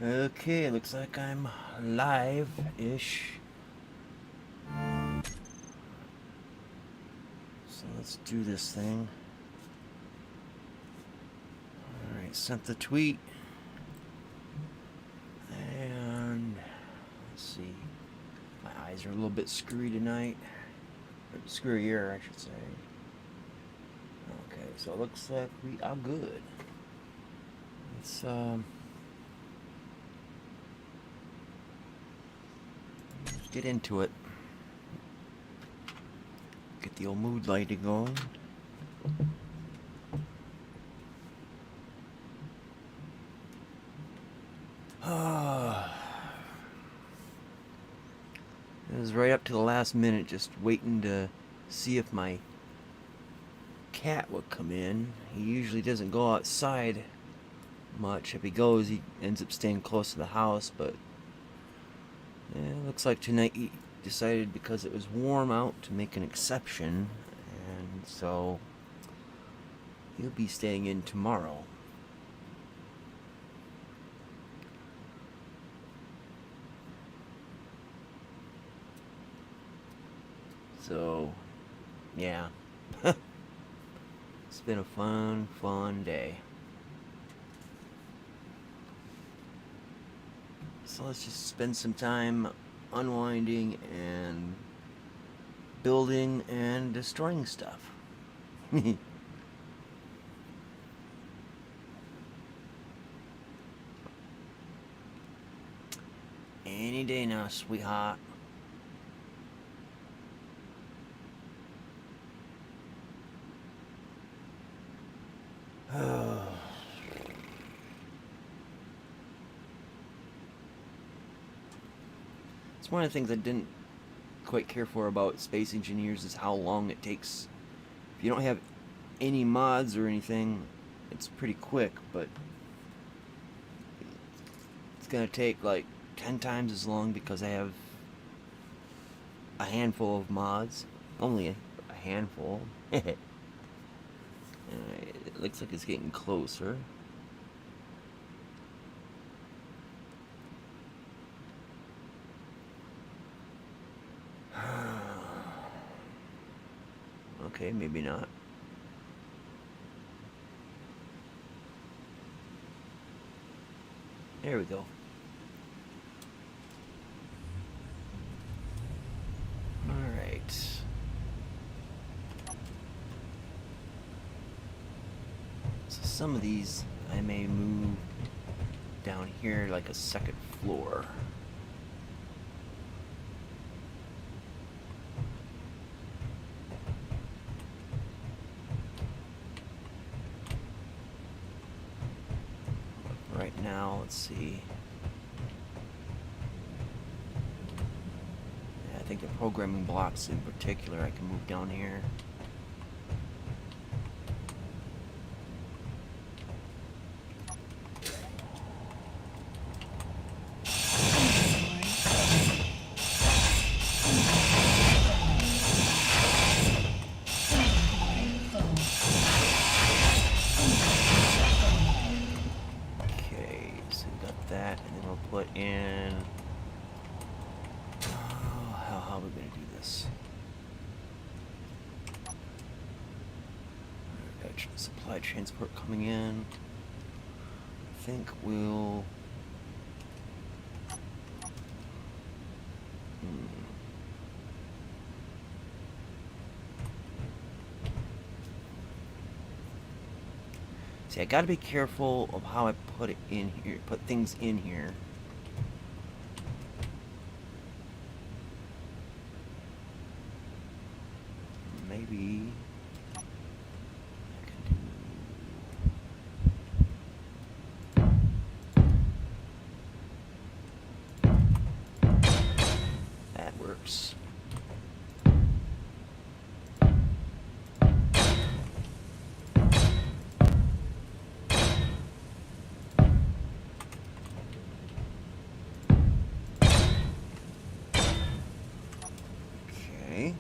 Okay, looks like I'm live-ish. So let's do this thing. Alright, sent the tweet. And let's see. My eyes are a little bit screwy tonight. Or screwier, I should say. Okay, so it looks like we are good. Let's get into it. Get the old mood lighting going. It was right up to the last minute, just waiting to see if my cat would come in. He usually doesn't go outside much. If he goes, he ends up staying close to the house, but yeah, it looks like tonight he decided, because it was warm out, to make an exception, and so he'll be staying in tomorrow. So, yeah. It's been a fun day. So let's just spend some time unwinding and building and destroying stuff. Any day now, sweetheart. It's one of the things I didn't quite care for about Space Engineers is how long it takes. If you don't have any mods or anything, it's pretty quick, but it's gonna take like 10 times as long because I have a handful of mods. Only a handful. It looks like it's getting closer. Okay, maybe not. There we go. Alright. So some of these I may move down here like a second floor. Right now, let's see. Yeah, I think the programming blocks in particular I can move down here. Put in. Oh, how are we gonna do this? Supply transport coming in. I think we'll. See, I gotta be careful of how I put it in here, put things in here. Maybe I can do that. Works. Okay.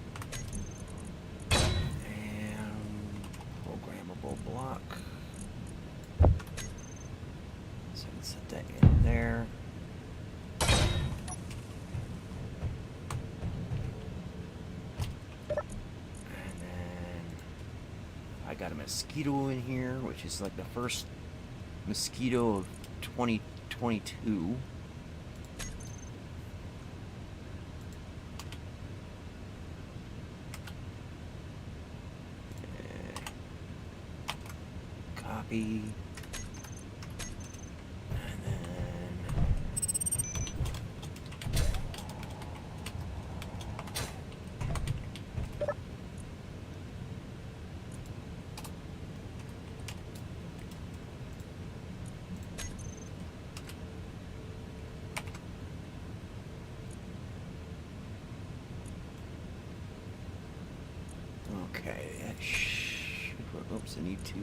Block. So I can set that in there. got a mosquito in here, which is like the first mosquito of 2022. Copy. And then okay, that should work. Oops, I need to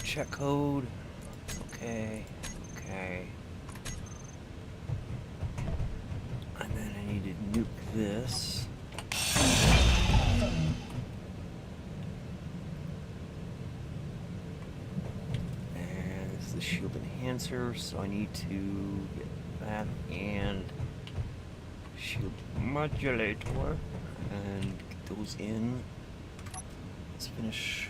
check code. Okay, okay. And then I need to nuke this. And this is the shield enhancer, so I need to get that and shield modulator and get those in. Let's finish.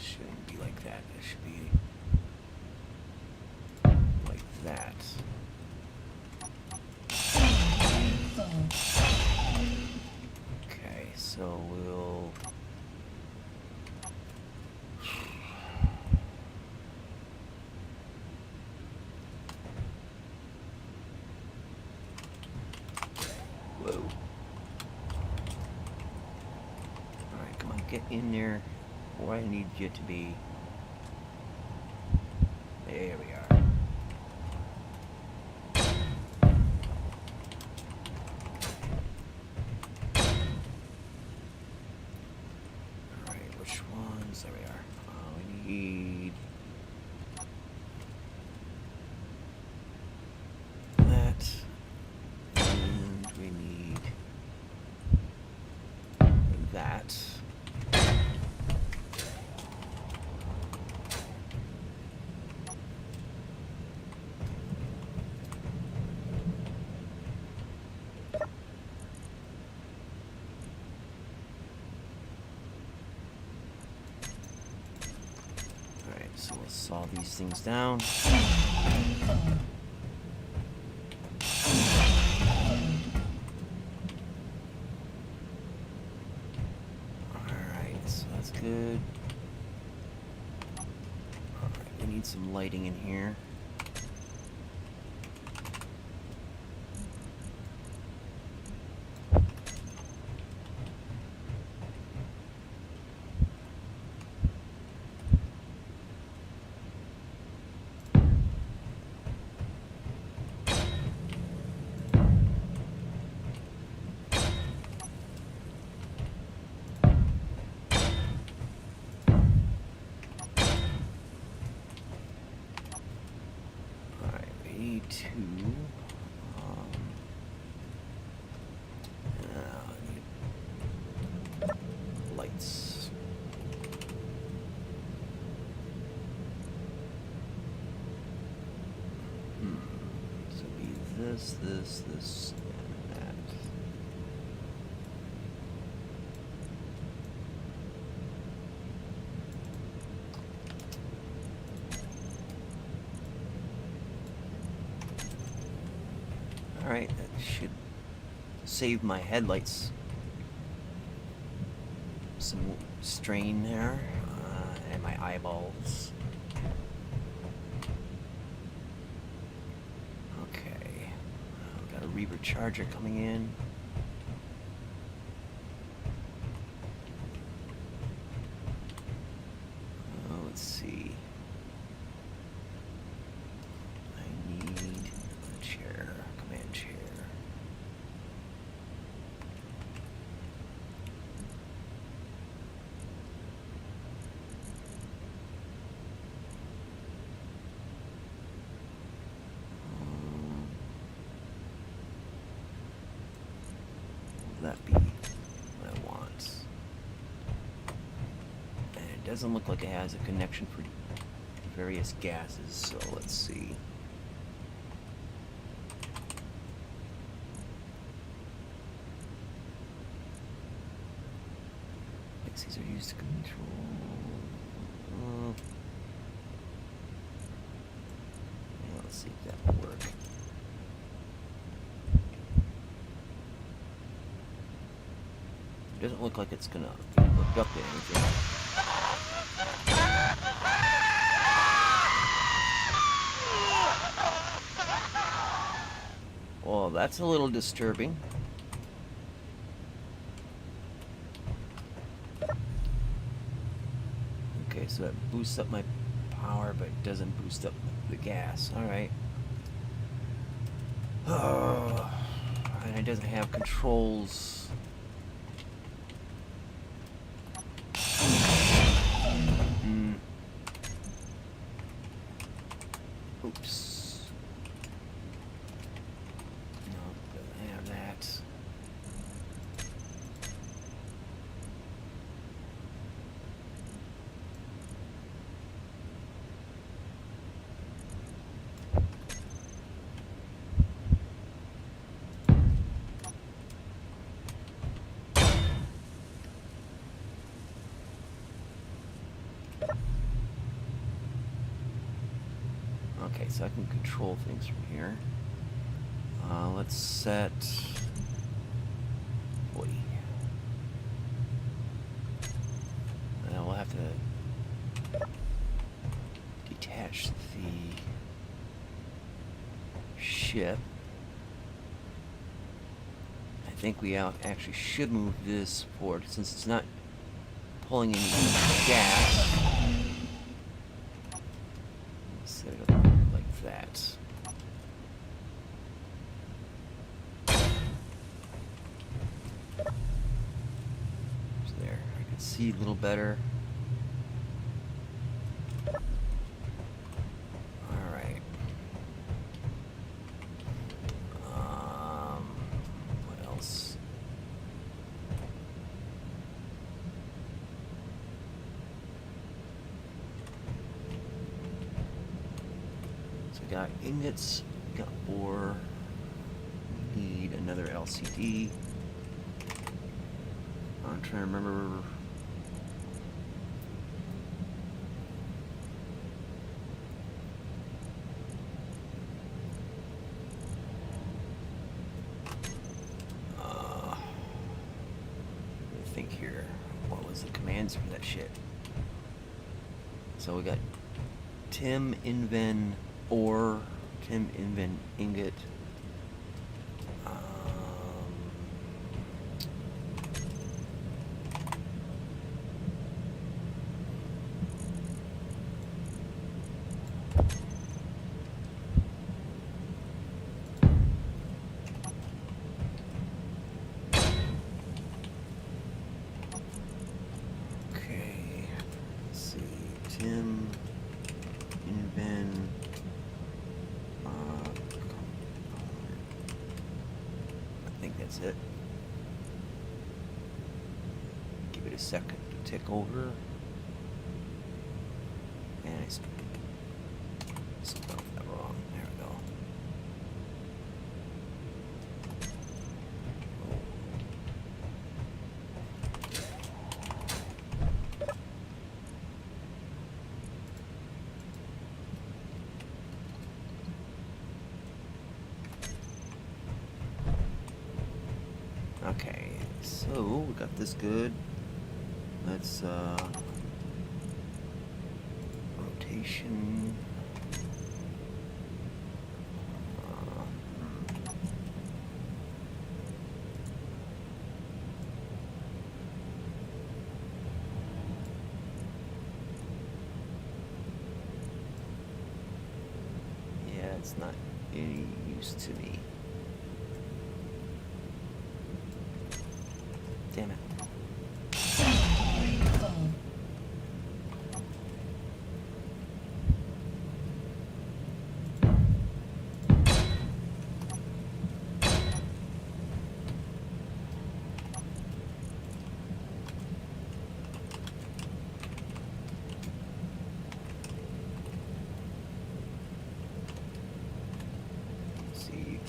Shouldn't be like that. It should be like that. Okay, so we'll whoa. Alright, come on, get in there. Where I need you to be. There we are. Alright, which ones? There we are. We need that. And we need that. So we'll saw these things down. Alright, so that's good. Alright, we need some lighting in here. Lights. So it'll be this, and that. Alright, that should save my headlights some strain there, and my eyeballs. Okay, got a Reaver Charger coming in. Let's see. I need a chair, command chair. doesn't look like it has a connection for various gases, so let's see. These are used to control. Yeah, let's see if that will work. It doesn't look like it's gonna hook up to anything. Well, that's a little disturbing. Okay, so that boosts up my power, but it doesn't boost up the gas. Alright. Oh, and it doesn't have controls. Oops. No, doesn't have that. Okay, so I can control things from here. Let's set 40. Now we'll have to detach the ship. I think we actually should move this forward since it's not pulling any gas. Set it up like that. So there, I can see a little better. Alright. What else? Got ingots, got ore, we need another LCD. I'm trying to remember. Let me think here. What was the commands for that shit? So we got Tim Inven ore, Tim Inven ingot. Okay, let's see, Tim Inven. I think that's it. Give it a second to tick over. And I spelled that wrong. There we go. Okay, so we got this good. Let's rotation. Yeah, it's not any use to me. Damn it.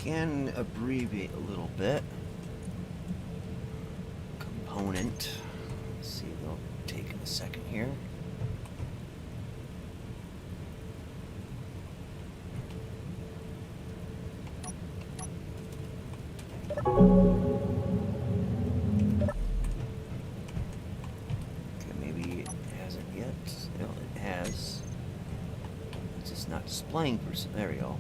can abbreviate a little bit. Component. Let's see, it'll take a second here. Okay, maybe it hasn't yet. No, it has. It's just not displaying for some. There we go.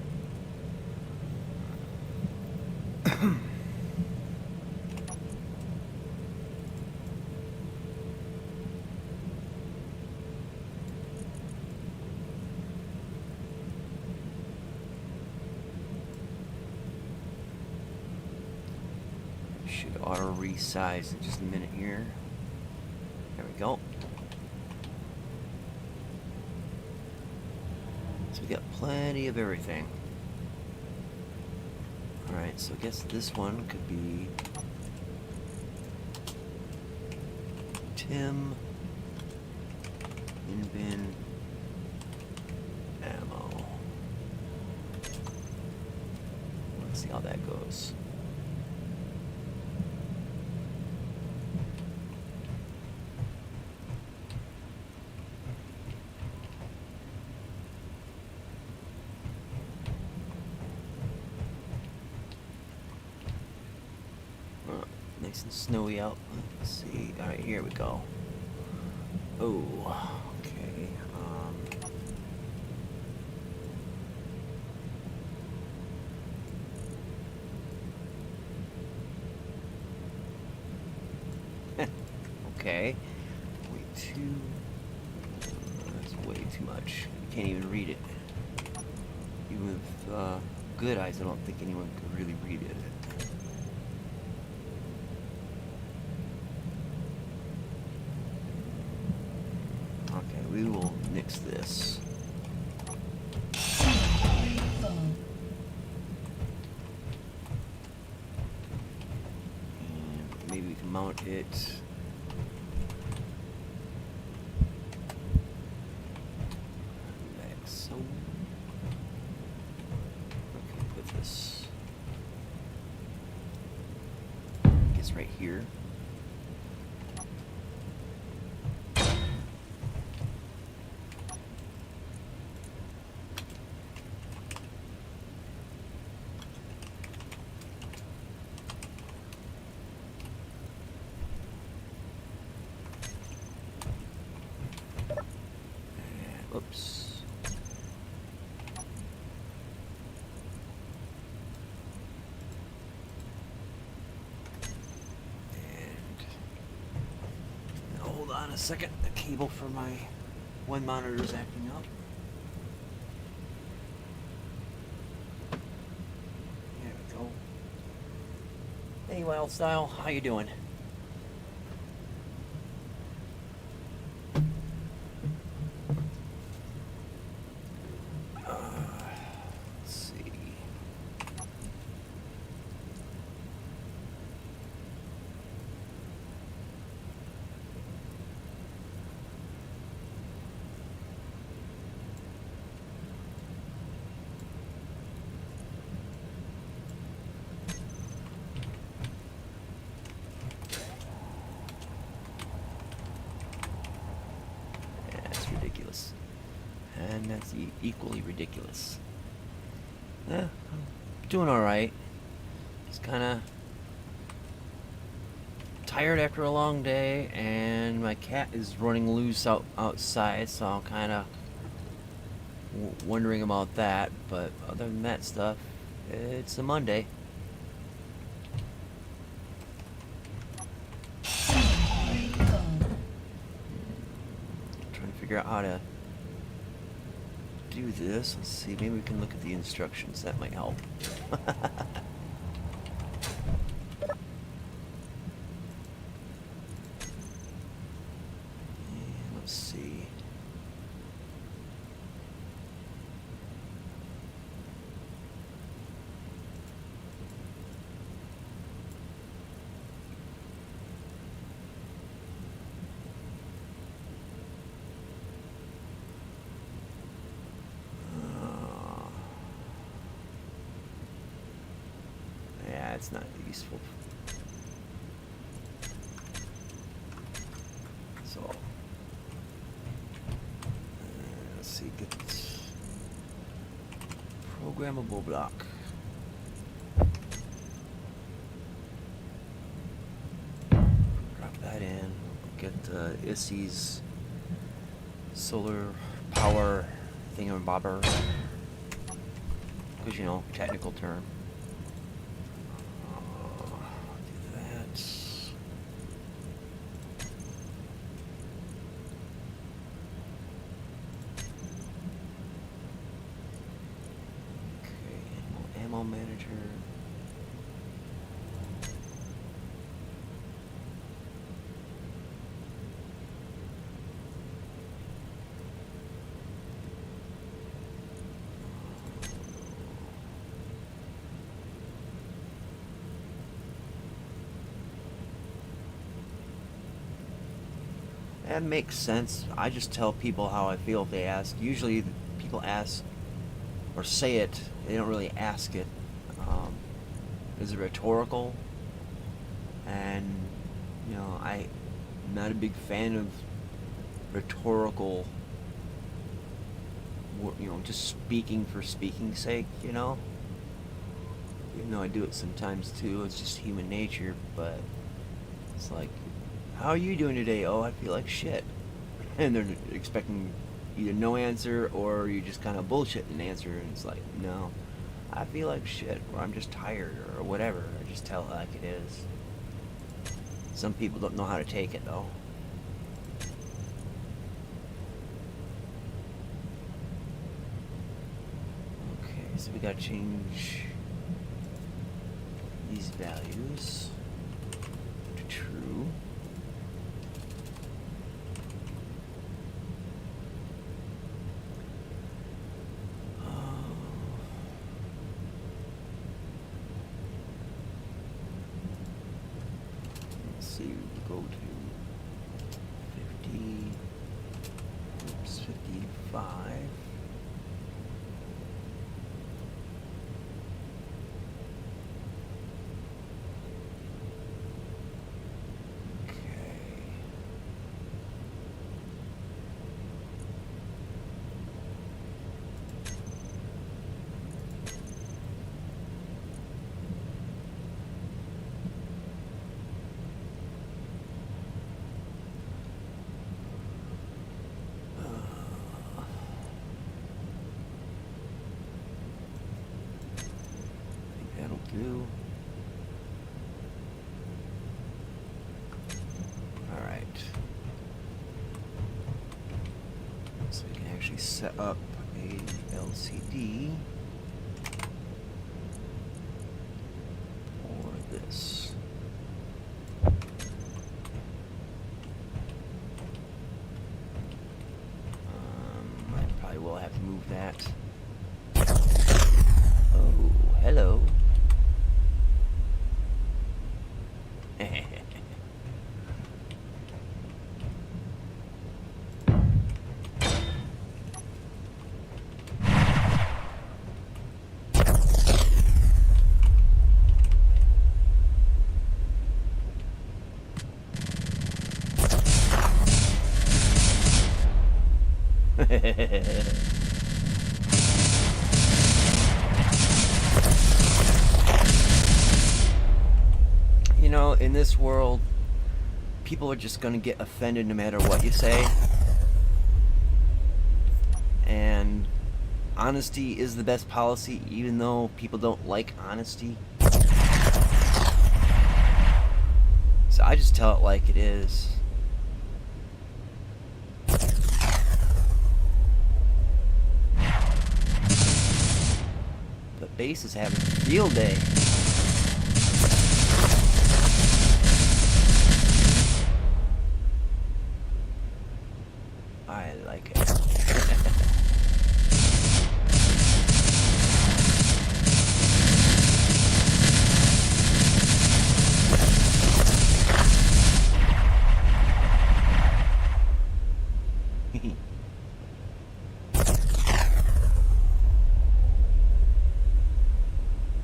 Should auto resize in just a minute here. There we go. So we got plenty of everything. Alright, so I guess this one could be Tim in bin ammo. Let's see how that goes. Nice and snowy out. Let's see. Alright, here we go. Oh, okay. Okay. That's way too much. You can't even read it. Even with good eyes, I don't think anyone could really read it. We will nix this. And maybe we can mount it. Like so. Okay, put this. I guess right here. Oops. And hold on a second. The cable for my one monitor is acting up. There we go. Hey, Wild Style, how you doing? Ridiculous. And that's equally ridiculous. I'm doing alright. Just kind of tired after a long day, and my cat is running loose outside, so I'm kind of wondering about that. But other than that stuff, it's a Monday. Figure out how to do this. Let's see, maybe we can look at the instructions. That might help. Let's see. that's not useful. So, let's see, get this programmable block. Drop that in. Get Issy's solar power thingamabobber. Because, you know, technical term. Do that. Okay, ammo manager. That makes sense. I just tell people how I feel if they ask. Usually people ask or say it, they don't really ask it. Is it rhetorical? And, you know, I'm not a big fan of rhetorical, you know, just speaking for speaking's sake, you know? Even though I do it sometimes too, it's just human nature, but it's like, how are you doing today? Oh, I feel like shit. And they're expecting either no answer or you just kind of bullshit an answer, and it's like, no, I feel like shit, or I'm just tired, or whatever. I just tell it like it is. Some people don't know how to take it, though. Okay, so we gotta change these values to true. Go to 55. Do. All right. So we can actually set up a LCD for this. I probably will have to move that. Oh, hello. You know, in this world, people are just gonna get offended no matter what you say. And honesty is the best policy, even though people don't like honesty. So I just tell it like it is. But base is having a field day. I like it.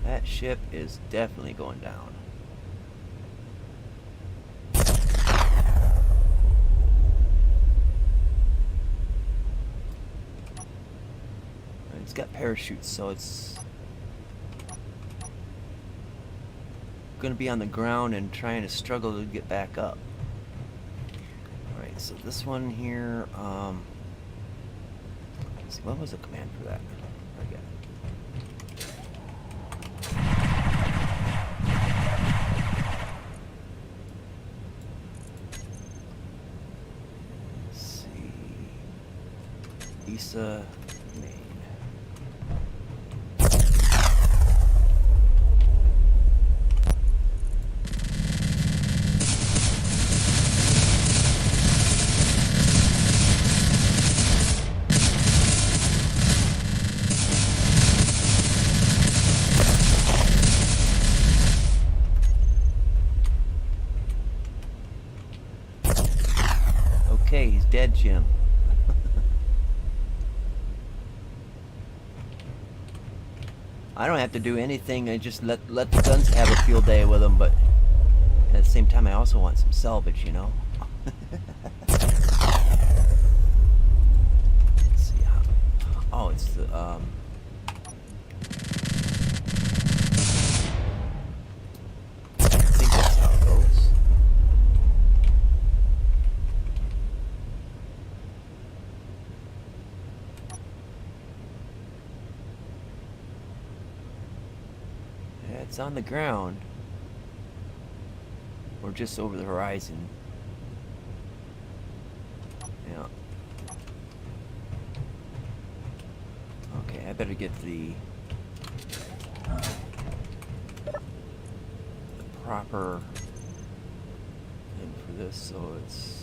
That ship is definitely going down. It's got parachutes, so it's going to be on the ground and trying to struggle to get back up. Alright, so this one here, let's see, what was the command for that? I got it. Let's see. Issy, Maine. Okay, he's dead, Jim. I don't have to do anything. I just let the guns have a field day with them, but at the same time, I also want some salvage, you know. Let's see how. Oh, it's the I think that's how it goes. Yeah, it's on the ground. Or just over the horizon. Yeah. Okay, I better get the proper thing for this, so it's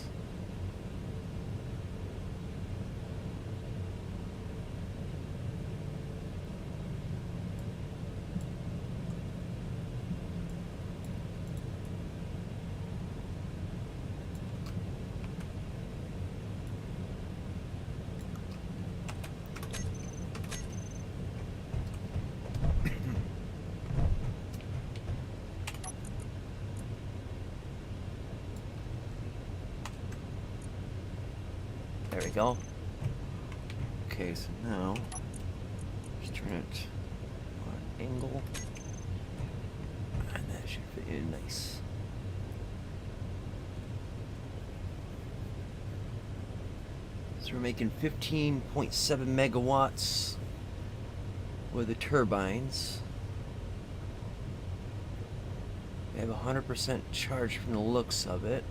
there we go. Okay, so now just turn it on an angle, and that should fit in nice. So we're making 15.7 megawatts with the turbines. We have 100% charge from the looks of it.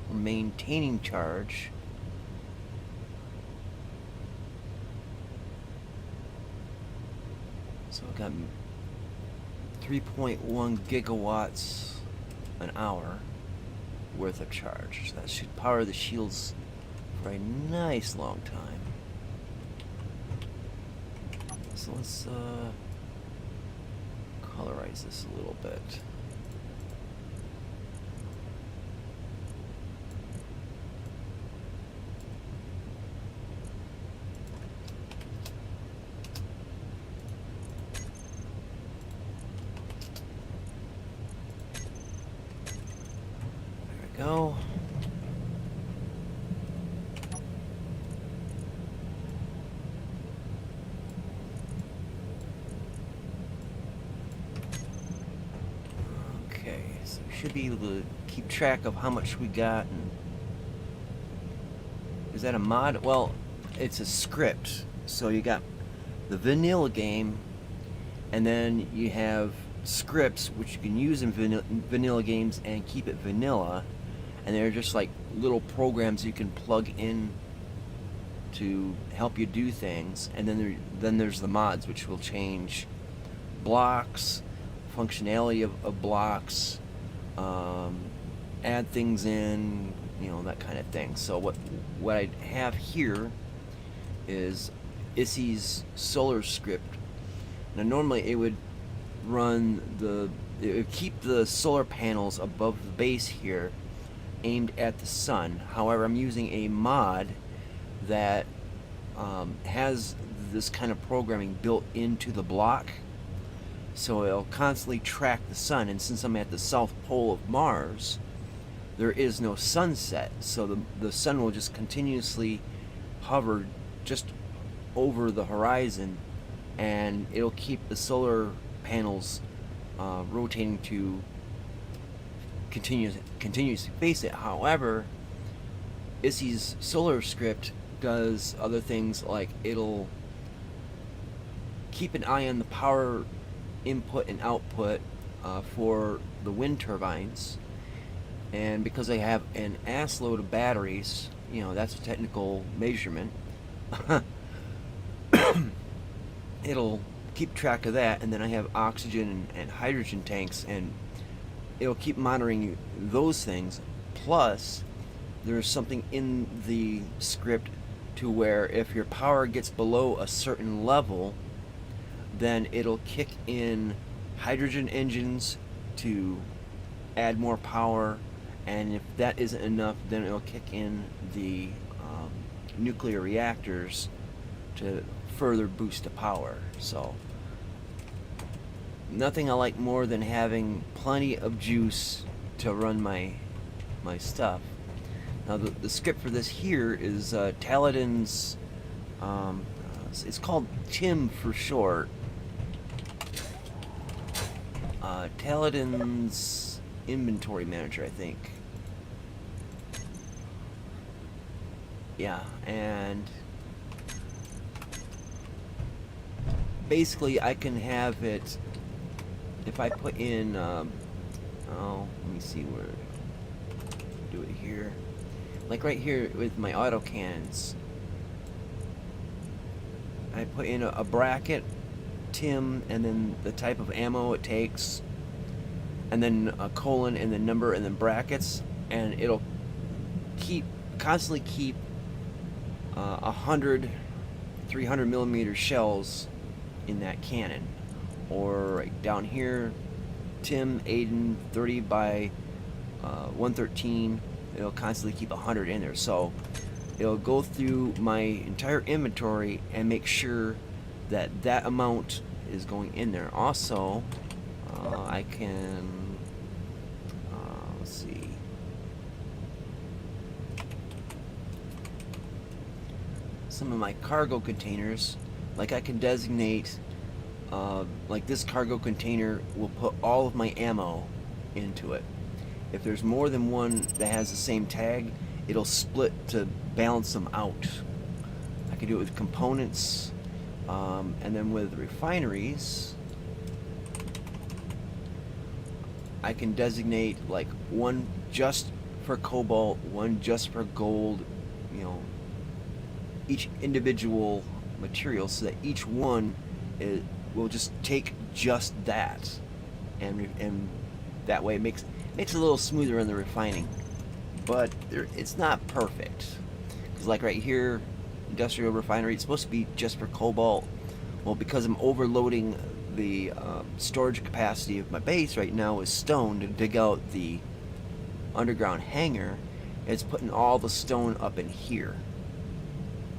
We're maintaining charge. So I've got 3.1 gigawatts an hour worth of charge. So that should power the shields for a nice long time. So let's colorize this a little bit. There we go. So we should be able to keep track of how much we got. And is that a mod? Well, it's a script. So you got the vanilla game, and then you have scripts which you can use in vanilla games and keep it vanilla, and they're just like little programs you can plug in to help you do things. And then there's the mods, which will change blocks, functionality of blocks, add things in, you know, that kind of thing. So what I have here is Issy's solar script. Now normally it would keep the solar panels above the base here, aimed at the sun. However, I'm using a mod that has this kind of programming built into the block, So it'll constantly track the sun, and since I'm at the south pole of Mars, there is no sunset, so the sun will just continuously hover just over the horizon, and it'll keep the solar panels rotating to continuously face it. However, Issy's solar script does other things, like it'll keep an eye on the power input and output for the wind turbines, and because I have an ass load of batteries, that's a technical measurement. It'll keep track of that, and then I have oxygen and hydrogen tanks, and it'll keep monitoring those things. Plus, there's something in the script to where if your power gets below a certain level, then it'll kick in hydrogen engines to add more power, and if that isn't enough, then it'll kick in the nuclear reactors to further boost the power. So nothing I like more than having plenty of juice to run my stuff. Now the script for this here is Taladin's, it's called TIM for short. Taladin's inventory manager, I think. Yeah, and basically I can have it, if I put in, let me see where, do it here. Like right here with my autocannons, I put in a bracket, TIM, and then the type of ammo it takes, and then a colon, and then number, and then brackets, and it'll constantly keep 100 300 millimeter shells in that cannon. Or right down here, TIM Aiden 30 by 113, it'll constantly keep 100 in there. So it'll go through my entire inventory and make sure that amount is going in there. Also, I can, let's see, some of my cargo containers, like I can designate, like this cargo container will put all of my ammo into it. If there's more than one that has the same tag, it'll split to balance them out. I can do it with components, and then with refineries, I can designate like one just for cobalt, one just for gold, each individual material, so that each one will just take just that, and that way it makes it a little smoother in the refining. But it's not perfect, because like right here, industrial refinery, it's supposed to be just for cobalt. Well, because I'm overloading the storage capacity of my base right now with stone to dig out the underground hangar, it's putting all the stone up in here.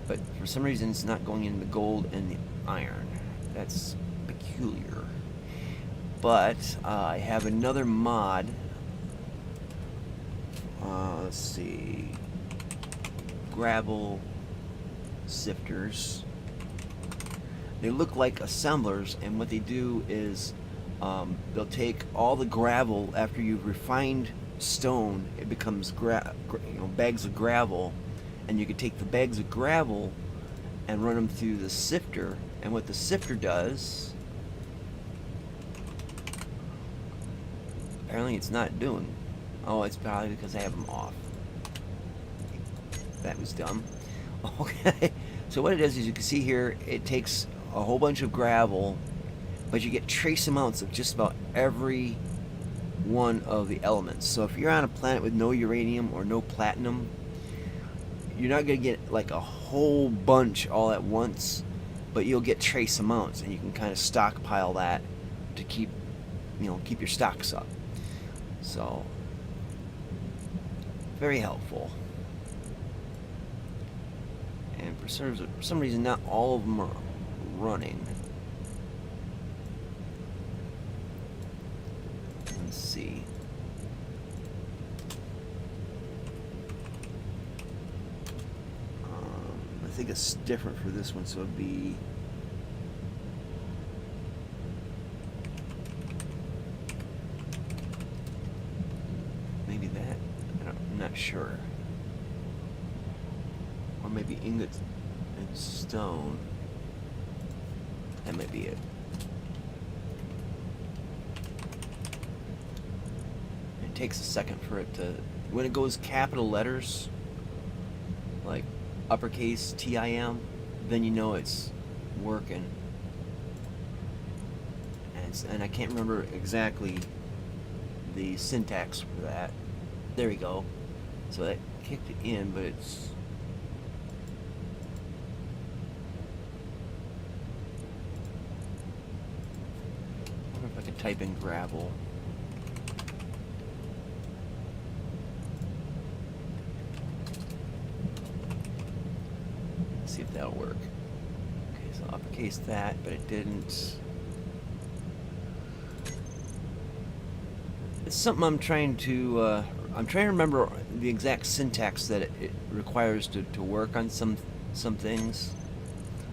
But for some reason it's not going in the gold and the iron. That's peculiar. But I have another mod. Let's see. Gravel sifters. They look like assemblers, and what they do is they'll take all the gravel after you've refined stone. It becomes bags of gravel, and you can take the bags of gravel and run them through the sifter. And what the sifter does, apparently it's not doing. Oh, it's probably because I have them off. That was dumb. Okay, so what it does is, you can see here, it takes a whole bunch of gravel, but you get trace amounts of just about every one of the elements. So if you're on a planet with no uranium or no platinum, you're not going to get like a whole bunch all at once, but you'll get trace amounts, and you can kind of stockpile that to keep your stocks up. So very helpful. And for some reason, not all of them are running. Let's see. I think it's different for this one, so it'd be maybe that. I'm not sure. Or maybe ingots and stone. That might be it. It takes a second for it to, when it goes capital letters, like uppercase TIM, then you know it's working. And I can't remember exactly the syntax for that. There we go. So that kicked it in, but it's... I wonder if I could type in gravel. See if that'll work. Okay, so uppercase that, but it didn't. It's something I'm trying to remember the exact syntax that it requires to work on some things.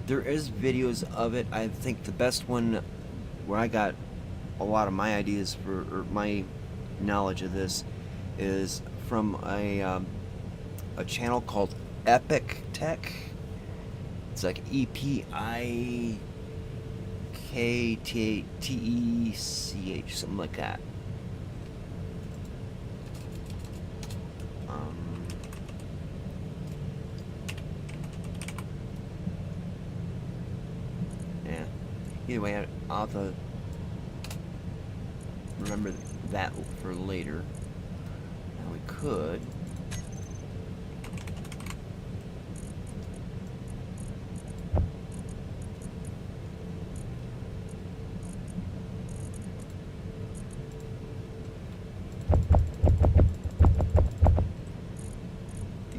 There is videos of it. I think the best one where I got a lot of my ideas for, or my knowledge of this, is from a channel called Epic Tech. It's like EPIKTECH, something like that. Yeah. Either way, I'll have to remember that for later. Now we could.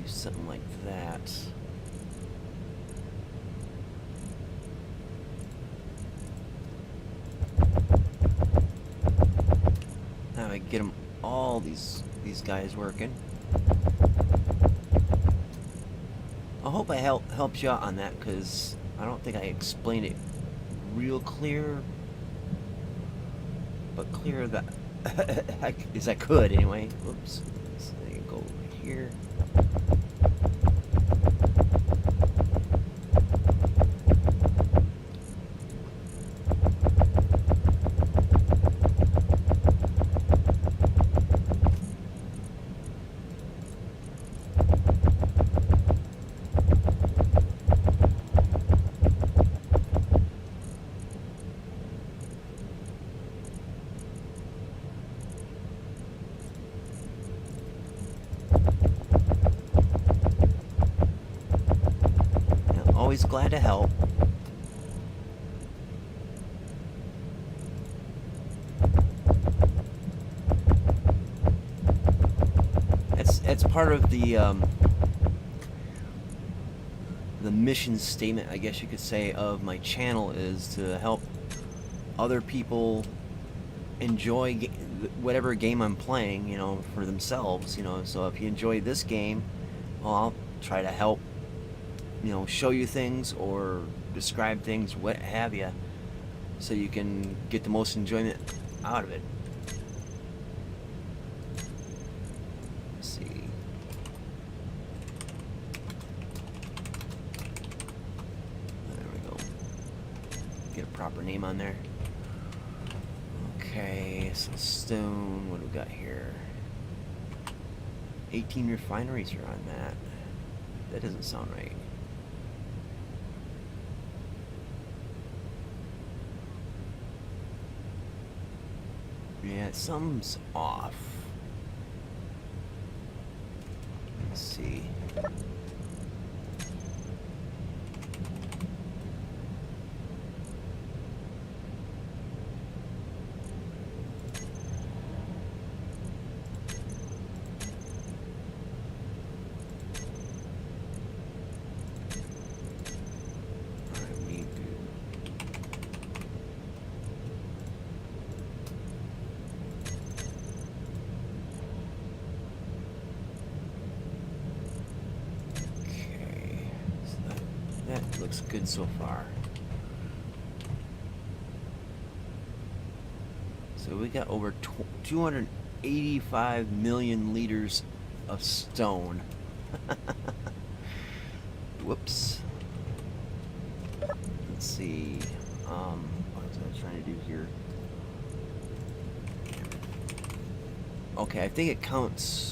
Something like that. Now I get them all these guys working. I hope I helped you out on that, because I don't think I explained it real clear, but clear that as I could anyway. Whoops. So you go over here. Always glad to help. It's part of the mission statement, I guess you could say, of my channel, is to help other people enjoy whatever game I'm playing, you know, for themselves, you know. So if you enjoy this game, well, I'll try to help, you know, show you things or describe things, what have you, so you can get the most enjoyment out of it. Let's see. There we go. Get a proper name on there. Okay, so stone, what do we got here? 18 refineries are on that. That doesn't sound right. Yeah, something's off. Let's see. looks good so far. So we got over 285 million liters of stone. Whoops. Let's see. What was I trying to do here? Okay, I think it counts.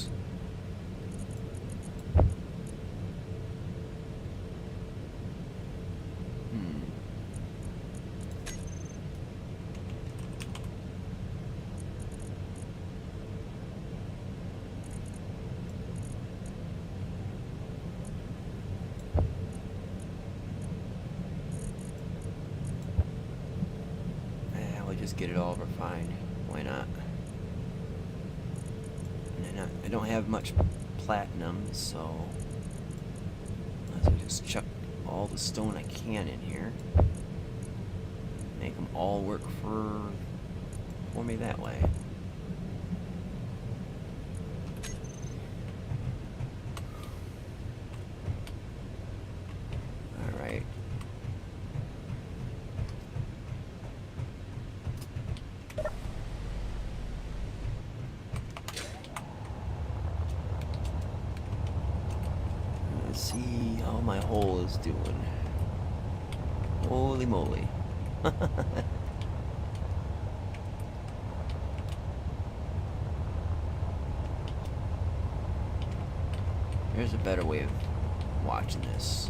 Just get it all over fine. Why not? And I don't have much platinum, so let's just chuck all the stone I can in here. Make them all work for me that way. Alright. See how my hole is doing. Holy moly. There's a better way of watching this.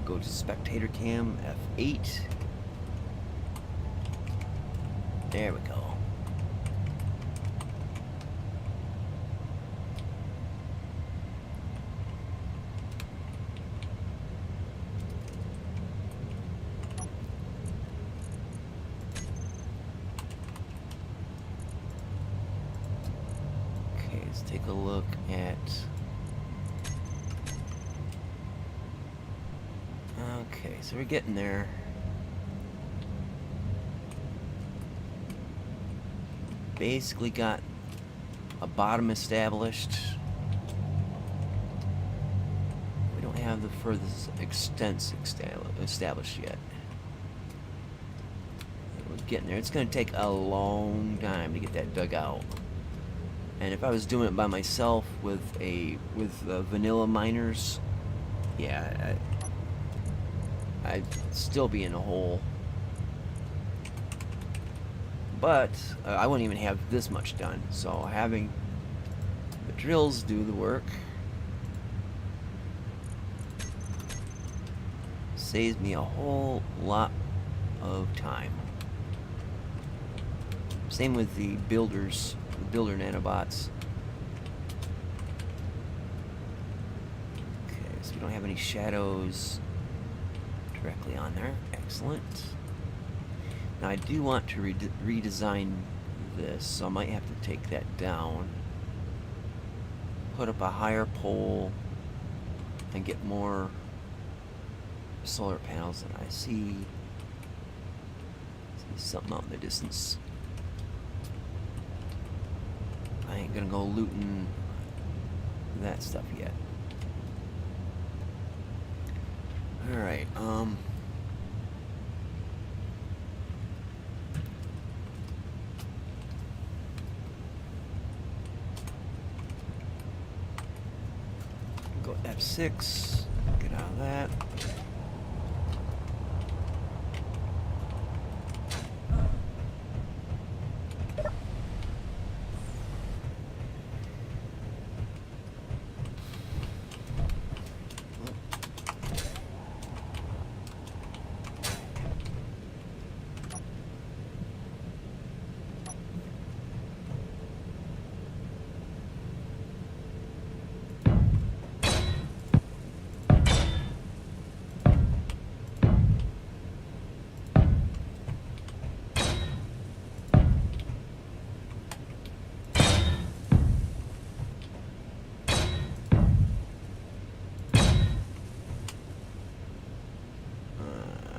Go to spectator cam, F8. There we go. Let's take a look at... Okay, so we're getting there. Basically got a bottom established. We don't have the furthest extent established yet. We're getting there. It's going to take a long time to get that dug out. And if I was doing it by myself with vanilla miners, yeah, I'd still be in a hole. But I wouldn't even have this much done. So having the drills do the work saves me a whole lot of time. Same with the builder nanobots. Okay, so we don't have any shadows directly on there. Excellent. Now I do want to redesign this, so I might have to take that down, put up a higher pole, and get more solar panels. And I see something out in the distance. I ain't gonna go looting that stuff yet. Alright, go F6, get out of that.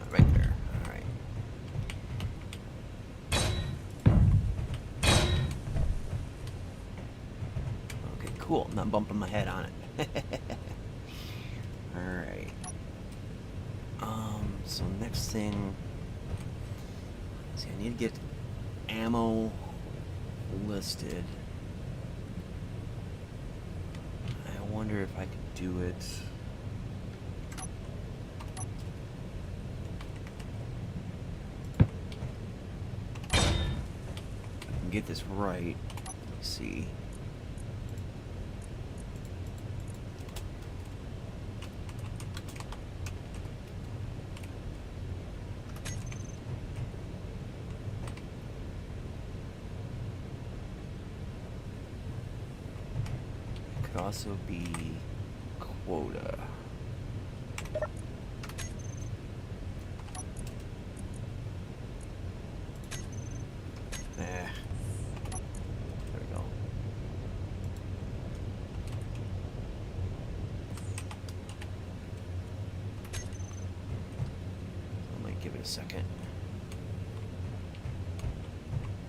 Right there. Alright. Okay, cool. I'm not bumping my head on it. Alright. So next thing, see, I need to get ammo listed. I wonder if I could do it. If I can get this right. Let's see. Could also be quota. There we go. I might give it a second.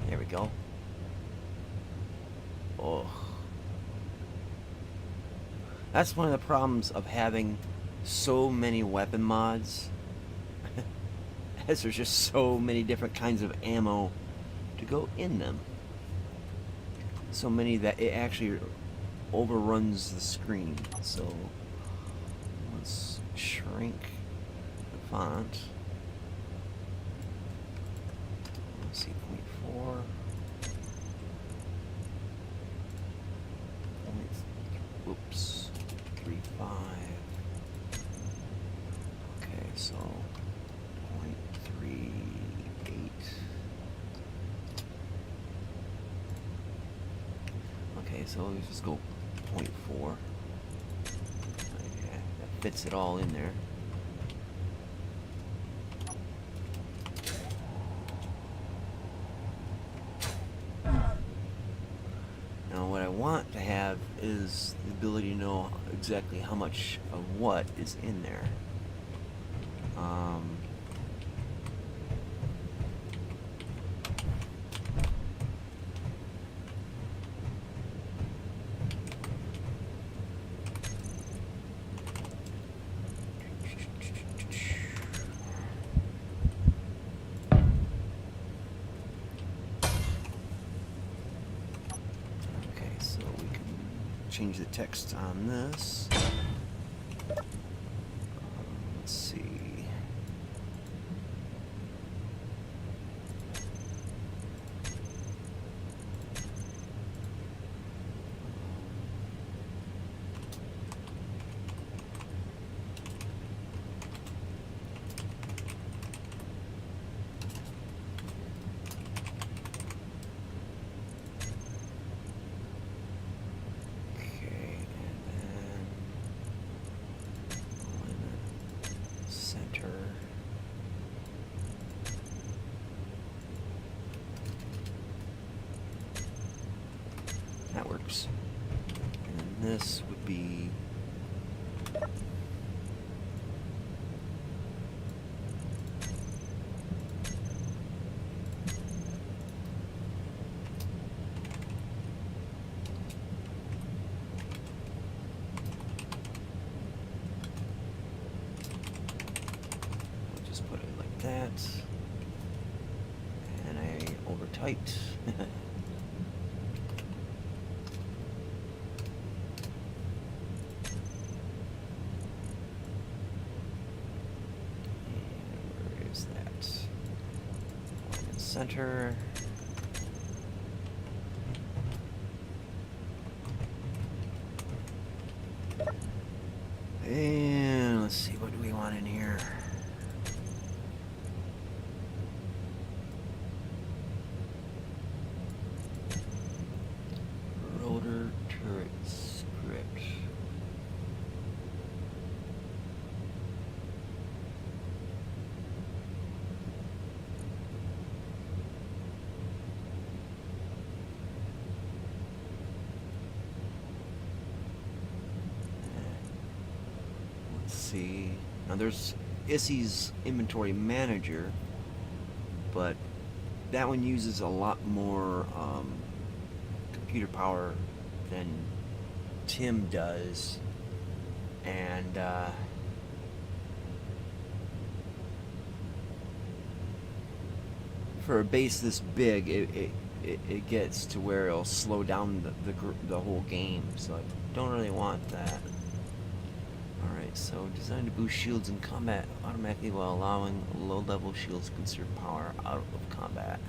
There we go. Oh. That's one of the problems of having so many weapon mods. As there's just so many different kinds of ammo to go in them. So many that it actually overruns the screen. So let's shrink the font. Let's see, 0.4. Whoops. 3.5. Okay, so 0.38. Okay, so let's just go 0.4. Yeah, that fits it all in there. Now what I want to have is the ability to know exactly how much of what is in there. Change the text on this. Let's see. That works. And then this would be I'll just put it like that. And I overtyped. Center. And let's see, what do we want in here? Rotor turret script. See, now there's Issy's inventory manager, but that one uses a lot more computer power than Tim does, and for a base this big, it gets to where it'll slow down the whole game. So I don't really want that. All right, so designed to boost shields in combat automatically while allowing low-level shields to conserve power out of combat.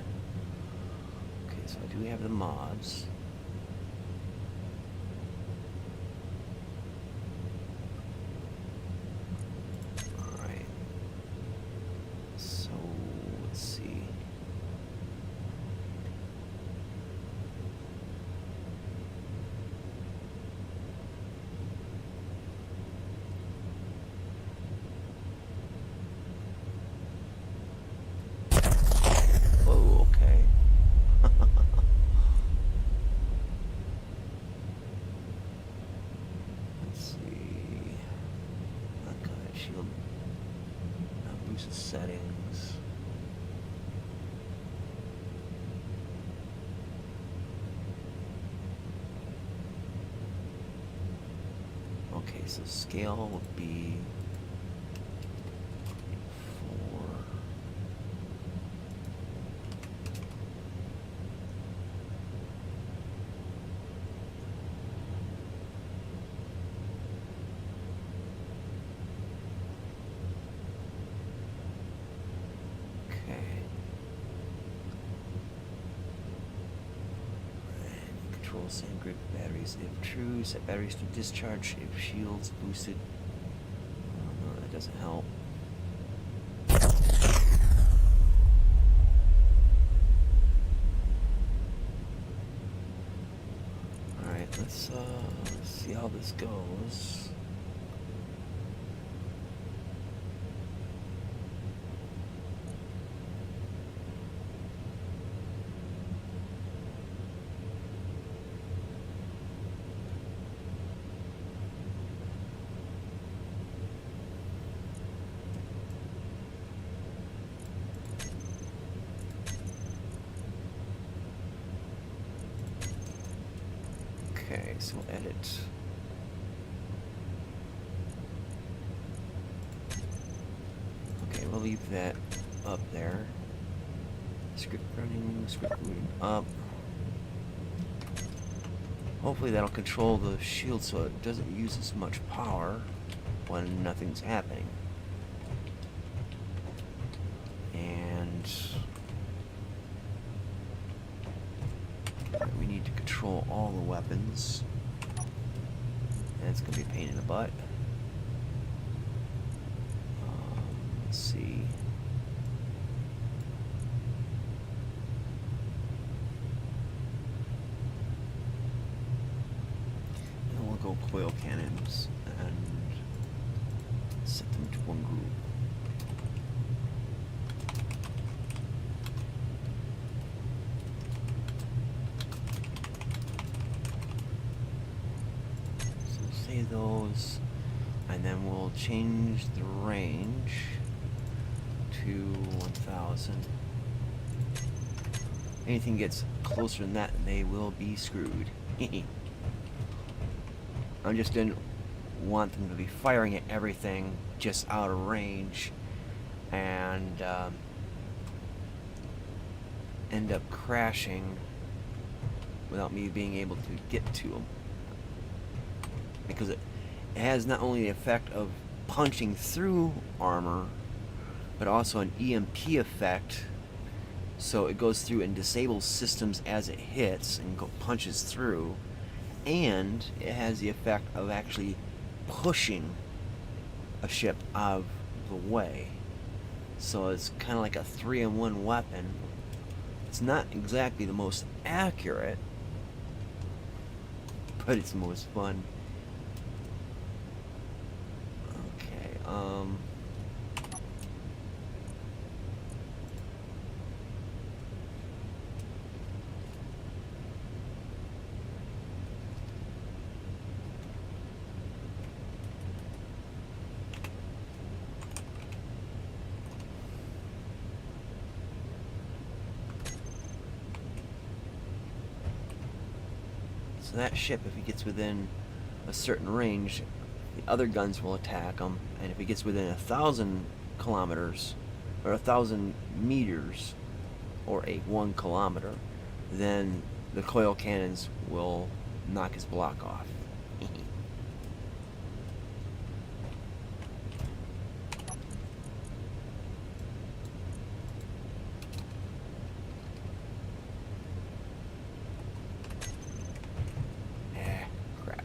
Okay, so I do have the mods. Settings. Okay, so scale would be 4. Sand grip batteries if true, set batteries to discharge if shields boosted. Oh, no, that doesn't help. Alright, let's see how this goes. Okay, so edit. Okay, we'll leave that up there. Script running, script moving up. Hopefully that'll control the shield so it doesn't use as much power when nothing's happening. And we need to control all the weapons. And it's going to be a pain in the butt. Let's see. And we'll go coil cannons and set them to one group. Those, and then we'll change the range to 1000. Anything gets closer than that, they will be screwed. I just didn't want them to be firing at everything just out of range and end up crashing without me being able to get to them. Because it has not only the effect of punching through armor, but also an EMP effect. So it goes through and disables systems as it hits and punches through. And it has the effect of actually pushing a ship out of the way. So it's kind of like a 3-in-1 weapon. It's not exactly the most accurate, but it's the most fun. So that ship, if he gets within a certain range, the other guns will attack him, and if he gets within 1,000 kilometers or 1,000 meters or a 1 kilometer, then the coil cannons will knock his block off. Crap.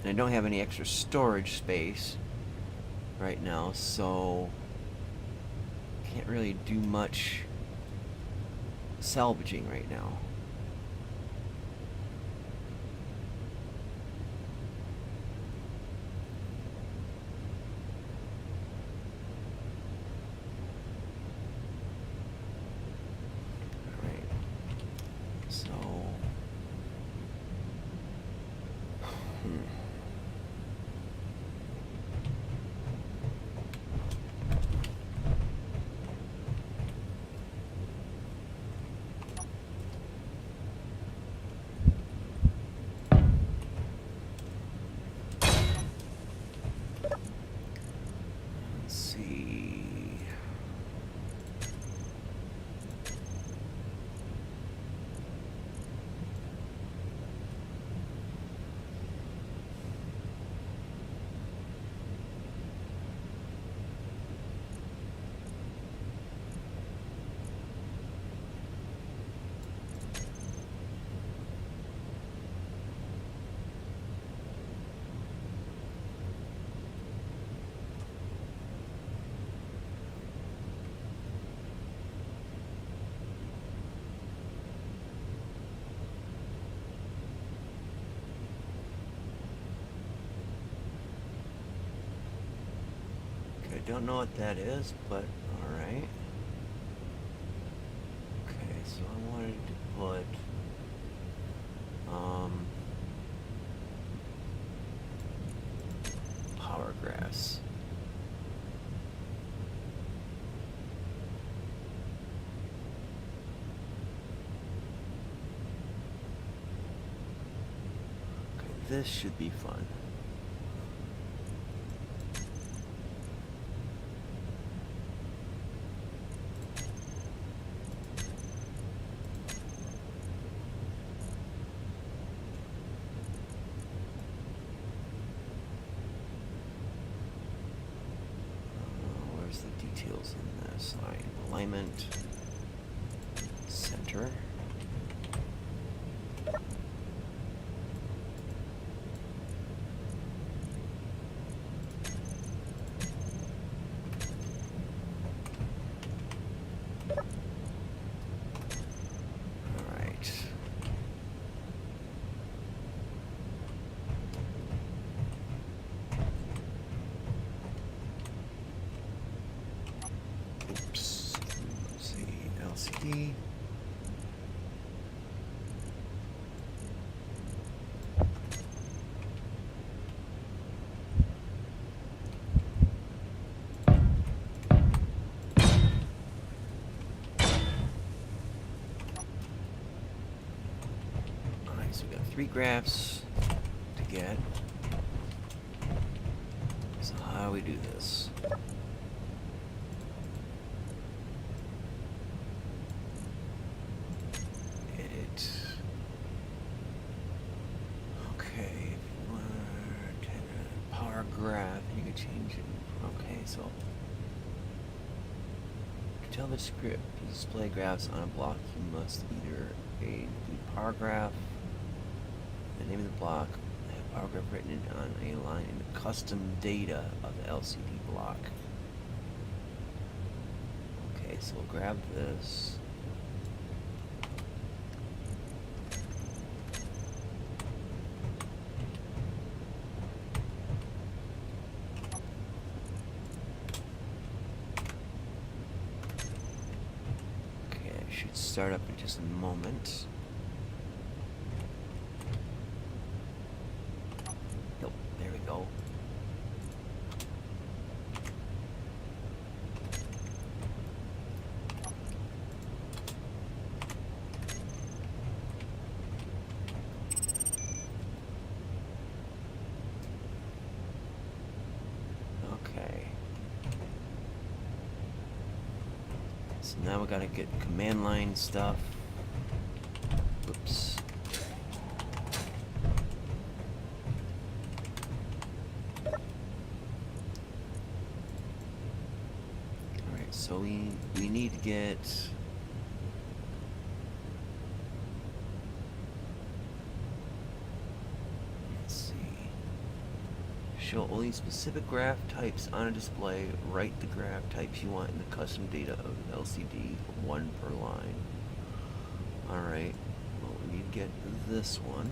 And I don't have any extra storage space right now, so can't really do much salvaging right now. Alright. So let's see. I don't know what that is, but alright. Okay, so I wanted to put power grass. Okay, this should be fun. The details in this alignment, center. All right. Oops. Let's see, LCD. Alright, so we got 3 graphs to get. So how do we do this? Edit. Okay, power graph, you can change it. Okay, so to tell the script to display graphs on a block, you must either include power graph, the name of the block, have power graph written on a line in the custom data of the LCD block. Okay, so we'll grab this. Should start up in just a moment. Nope, there we go. So now we gotta get command line stuff. Oops. Alright, so we need to get... Let's see. Show only specific graph types on a display. Write the graph types you want in the custom data of the LCD, 1 per line. Alright, well, we need to get this one.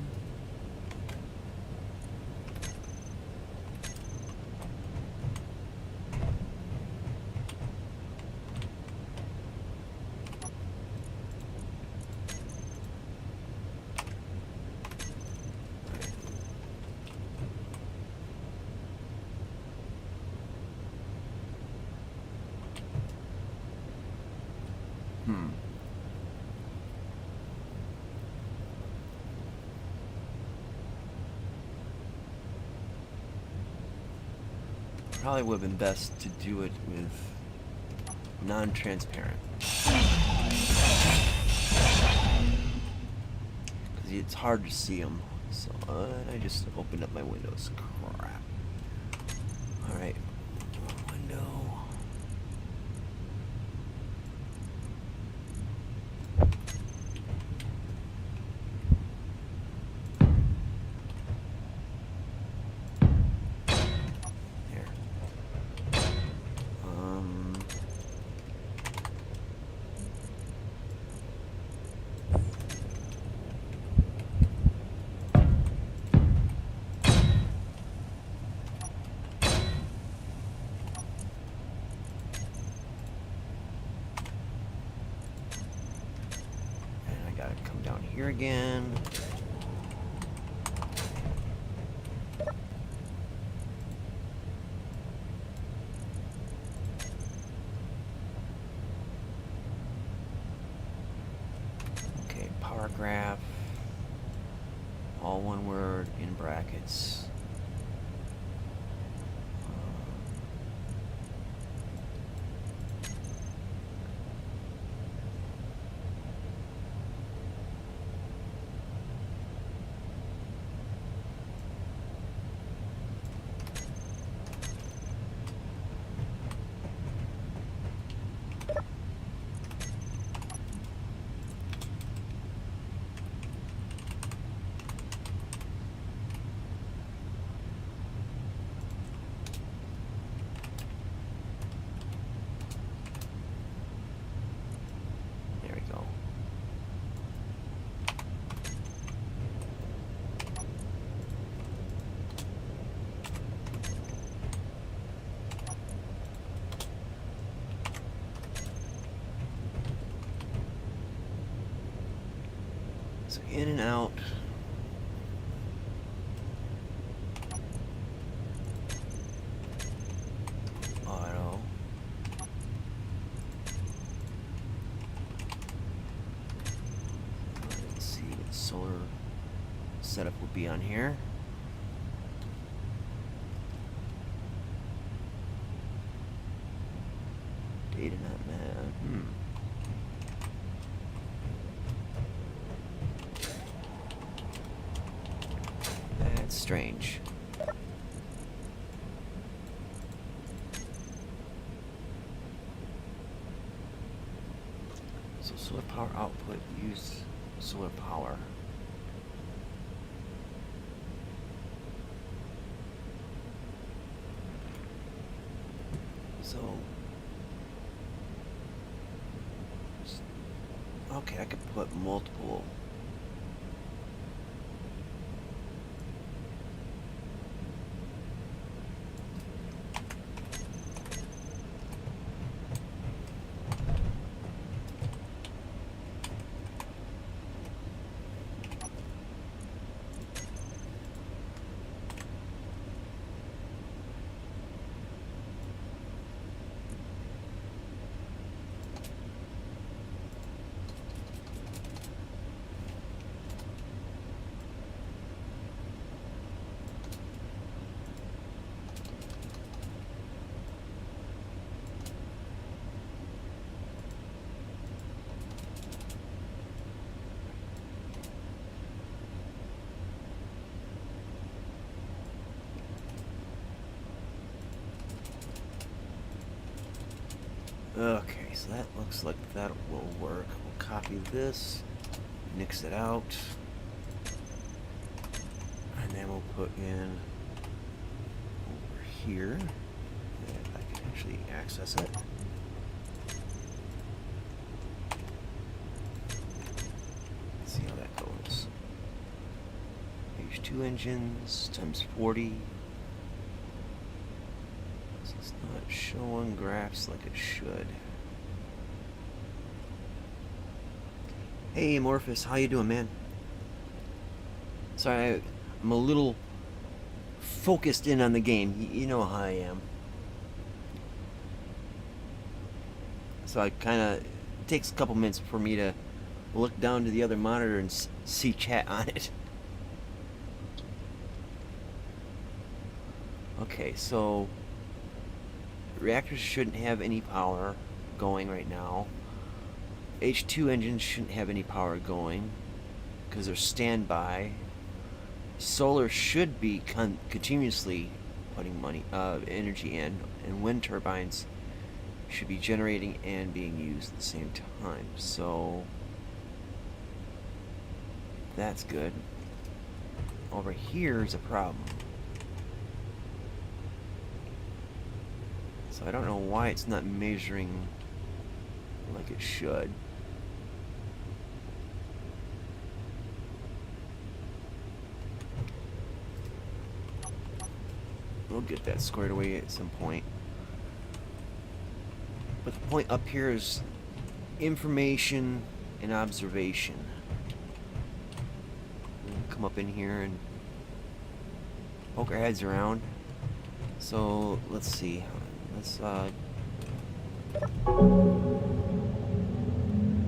Probably would have been best to do it with non-transparent. Because it's hard to see them. So I just opened up my windows. Crap. Alright. Window. Come down here again. Okay, power graph. All one word in brackets. So in and out. Auto. Let's see what solar setup would be on here. Data not mad. That's strange. So solar power output, use solar power. So, okay, I could put multiple. Okay, so that looks like that will work. We'll copy this, nix it out, and then we'll put in over here, and I can actually access it. Let's see how that goes. H2 engines times 40. It's not showing graphs like it should. Hey Morphus, how you doing, man? Sorry, I'm a little focused in on the game. You know how I am. So I kind of, it takes a couple minutes for me to look down to the other monitor and see chat on it. Okay, so reactors shouldn't have any power going right now. H2 engines shouldn't have any power going because they're standby. Solar should be continuously putting energy in, and wind turbines should be generating and being used at the same time. So that's good. Over here is a problem. So I don't know why it's not measuring like it should. We'll get that squared away at some point. But the point up here is information and observation. We'll come up in here and poke our heads around. So let's see. Let's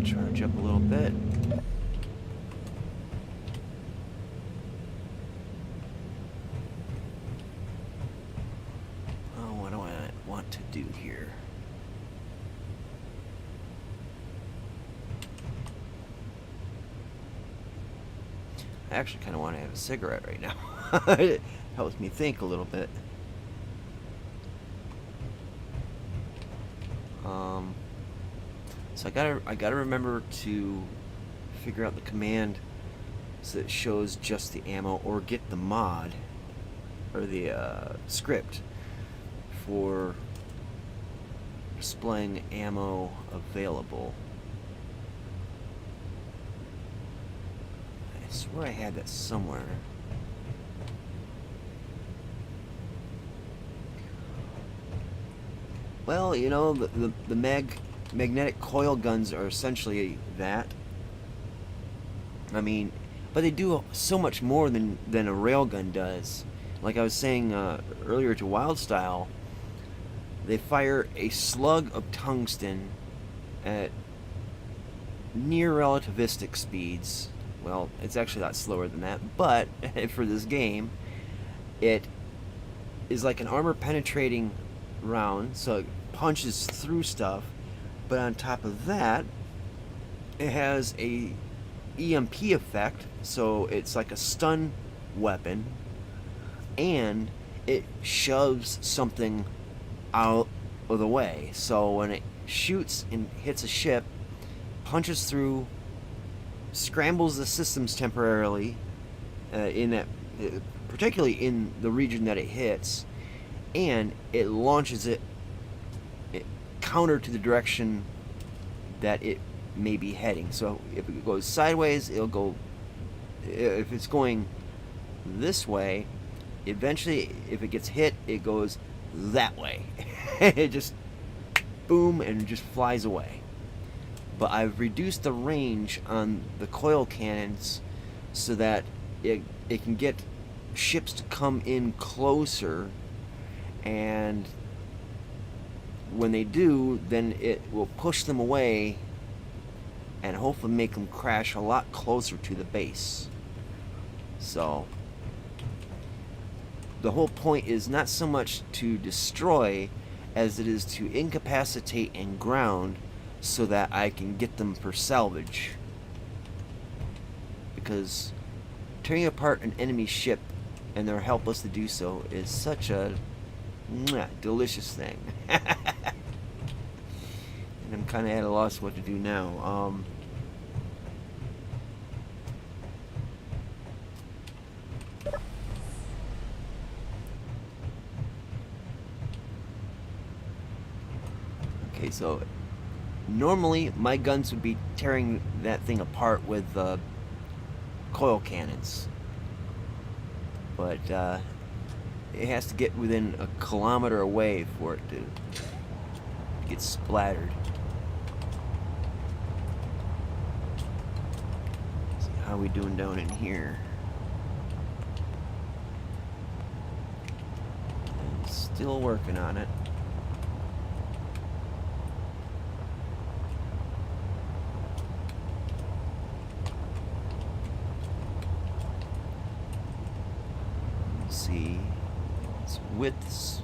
charge up a little bit. Oh, what do I want to do here? I actually kind of want to have a cigarette right now. It helps me think a little bit. So I gotta remember to figure out the command so that it shows just the ammo, or get the mod or the script for displaying ammo available. I swear I had that somewhere. Well, you know, the magnetic coil guns are essentially that. I mean, but they do so much more than a railgun does. Like I was saying earlier to Wildstyle, they fire a slug of tungsten at near relativistic speeds. Well, it's actually a lot slower than that, but for this game, it is like an armor penetrating round, so it punches through stuff. But on top of that, it has a EMP effect, so it's like a stun weapon, and it shoves something out of the way. So when it shoots and hits a ship, punches through, scrambles the systems temporarily, in that, particularly in the region that it hits, and it launches it counter to the direction that it may be heading. So if it goes sideways, it'll go. If it's going this way, eventually, if it gets hit, it goes that way. It just boom and just flies away. But I've reduced the range on the coil cannons so that it can get ships to come in closer, and when they do, then it will push them away and hopefully make them crash a lot closer to the base. So the whole point is not so much to destroy as it is to incapacitate and ground so that I can get them for salvage. Because tearing apart an enemy ship, and they're helpless to do so, is such a delicious thing. I'm kind of at a loss what to do now. Okay, so normally my guns would be tearing that thing apart with coil cannons, but it has to get within a kilometer away for it to get splattered. Let's see how we doing down in here. And still working on it. See, its widths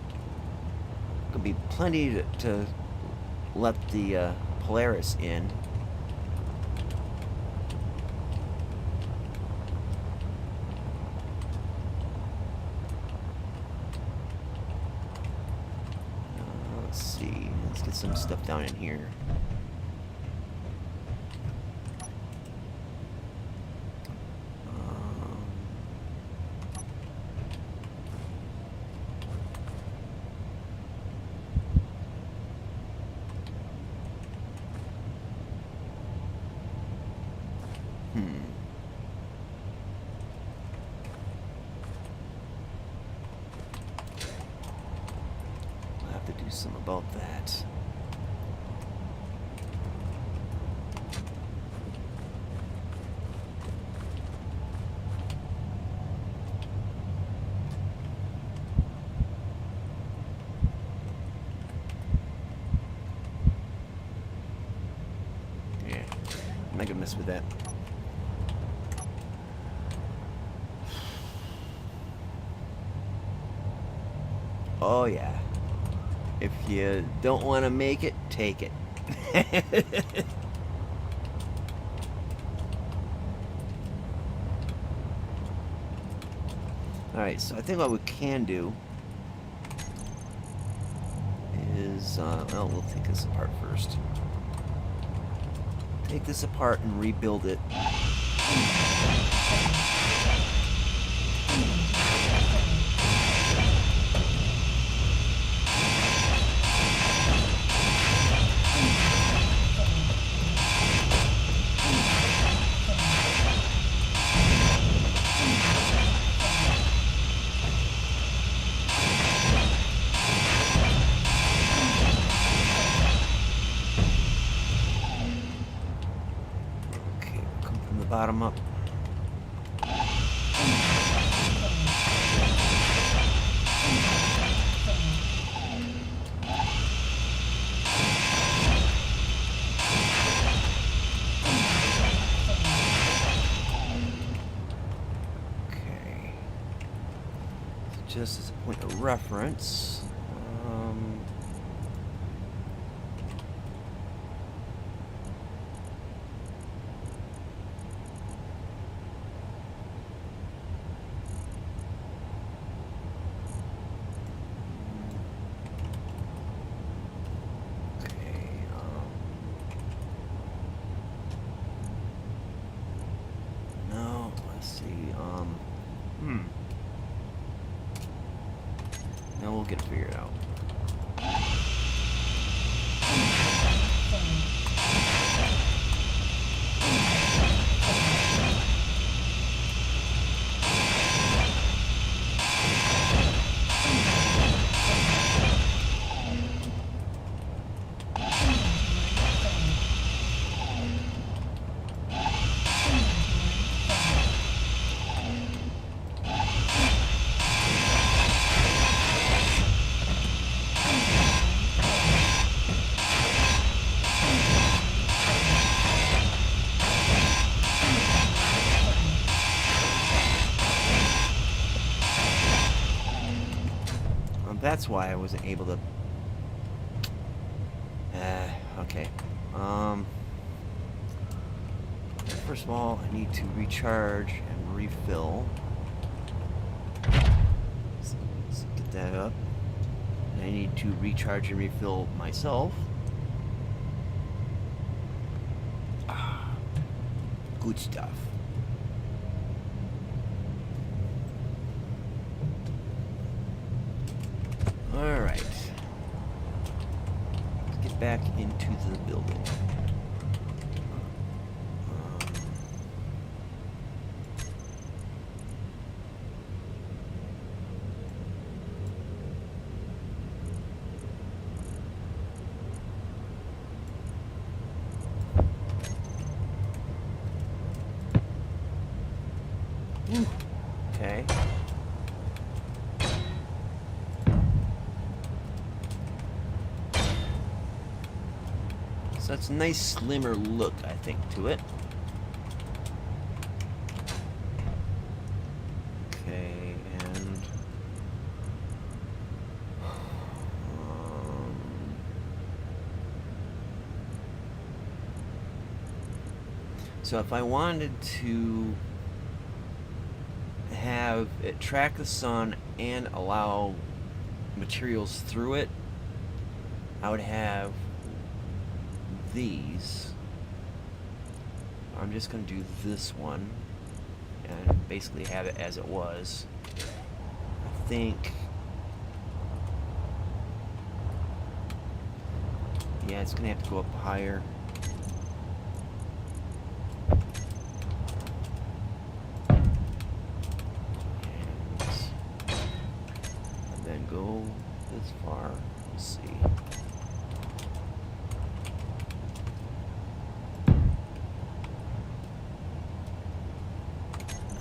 could be plenty to let the Polaris in. Let's see, let's get some stuff down in here. I'll have to do something about that. Yeah, I'm not gonna mess with that. Oh yeah. If you don't want to make it, take it. Alright, so I think what we can do is, well, we'll take this apart first. Take this apart and rebuild it. Bottom up. Okay. So just as a point of reference, now we'll get it figured out. That's why I wasn't able to. Okay. First of all, I need to recharge and refill. So let's get that up. And I need to recharge and refill myself. Good stuff. Alright. Let's get back into the building. Okay. So that's a nice slimmer look, I think, to it. Okay, and so if I wanted to have it track the sun and allow materials through it, I would have these. I'm just going to do this one and basically have it as it was. I think, yeah, it's going to have to go up higher. And then go this far. Let's see.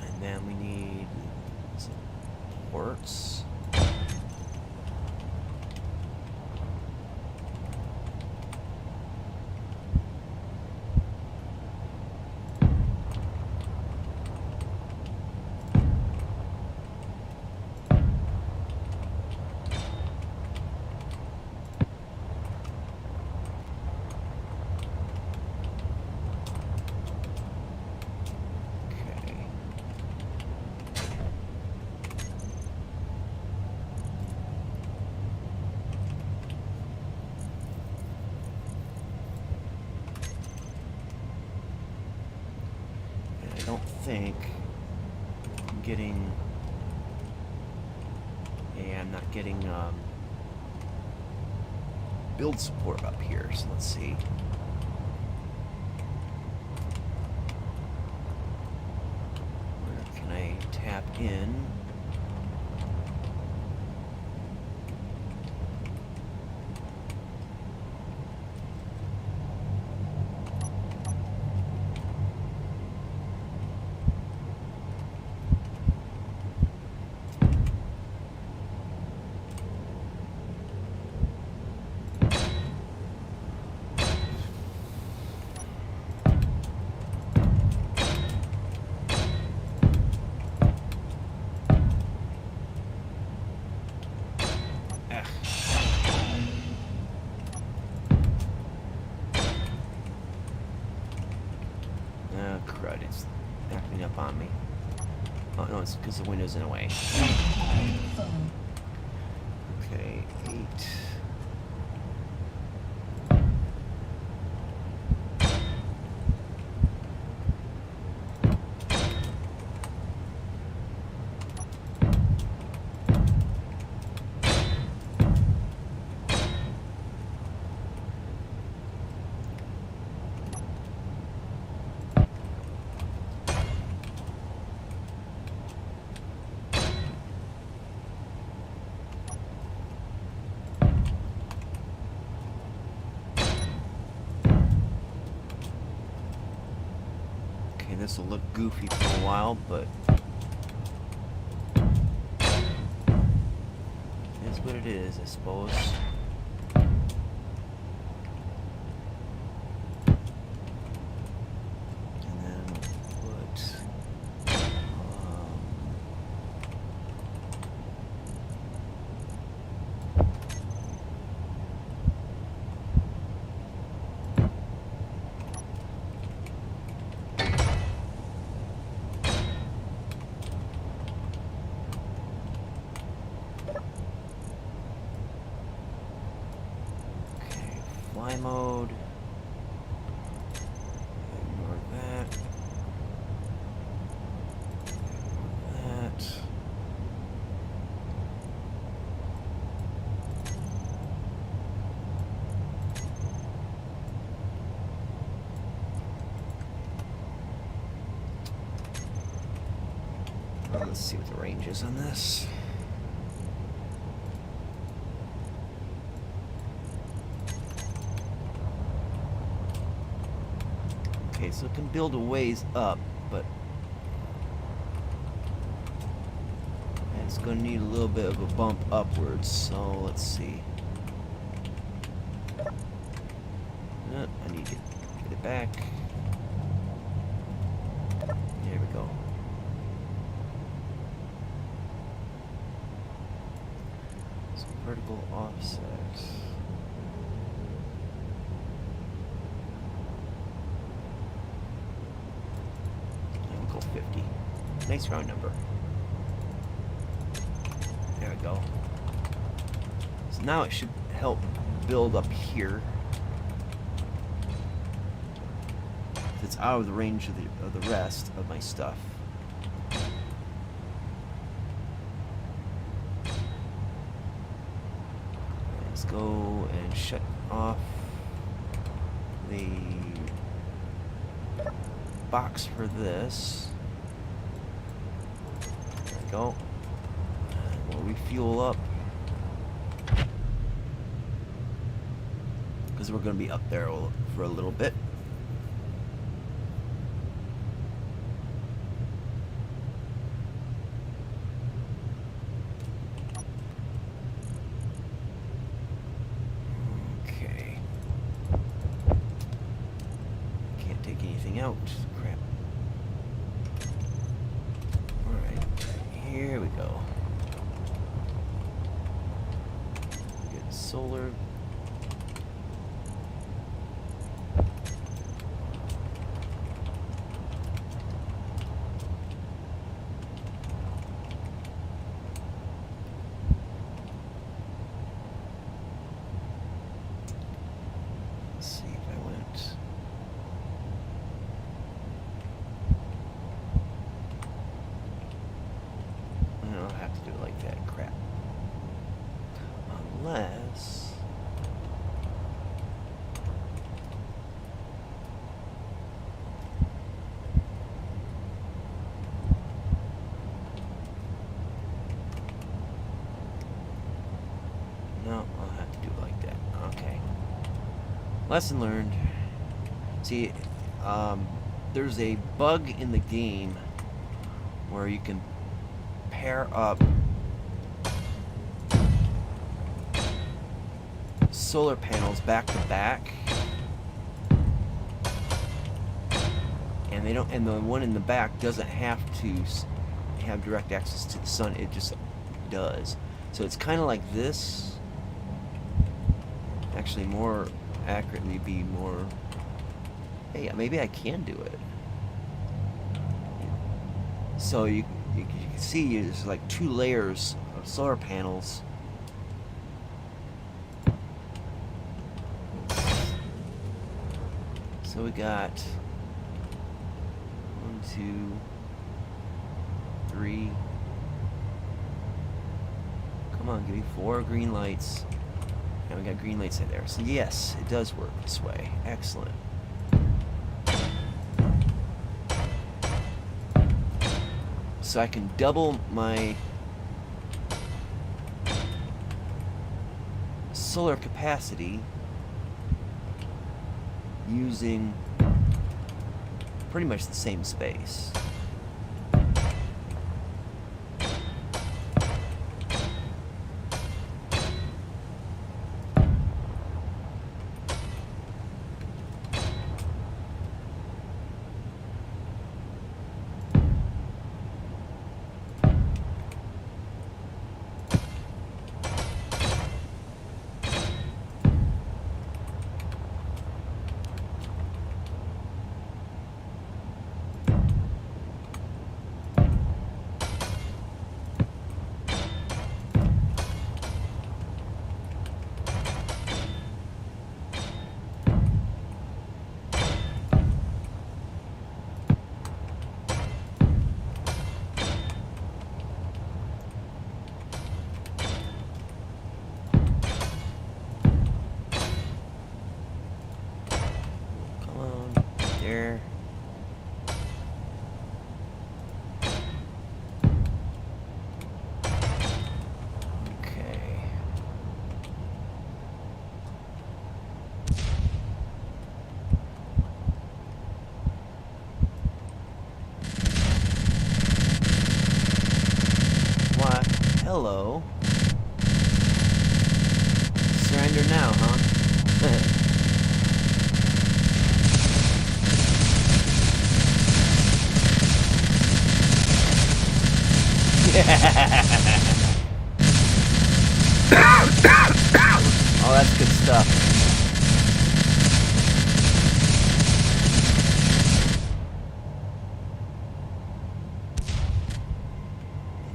And then we need some ports. I don't think I'm getting. Yeah, I'm not getting build support up here. So let's see. Where can I tap in? Crud, it's acting up on me. Oh no, it's because the window's in the way. Okay, 8. This will look goofy for a while, but it is what it is, I suppose. And then put fly mode. Ignore that. Let's see what the range is on this. Okay, so it can build a ways up, but it's going to need a little bit of a bump upwards, so let's see. I need to get it back. There we go. So vertical offset. We'll go 50. Nice round number. There we go. So now it should help build up here. It's out of the range of the rest of my stuff. Let's go and shut off the box for this. There we go. We'll refuel up, because we're going to be up there for a little bit. Okay. Can't take anything out. Crap. Alright. Here we go. Get solar. Unless no, I'll have to do it like that. Okay. Lesson learned. See, there's a bug in the game where you can pair up solar panels back to back, and they don't, and the one in the back doesn't have to have direct access to the sun. It just does. So it's kind of like this. Actually, more accurately, be more. Hey, maybe I can do it. So you can see there's like 2 layers of solar panels. So we got 1, 2, 3. Come on, give me 4 green lights. And we got green lights in there. So yes, it does work this way. Excellent. So I can double my solar capacity using pretty much the same space. hello. Surrender now, huh? Oh, that's good stuff.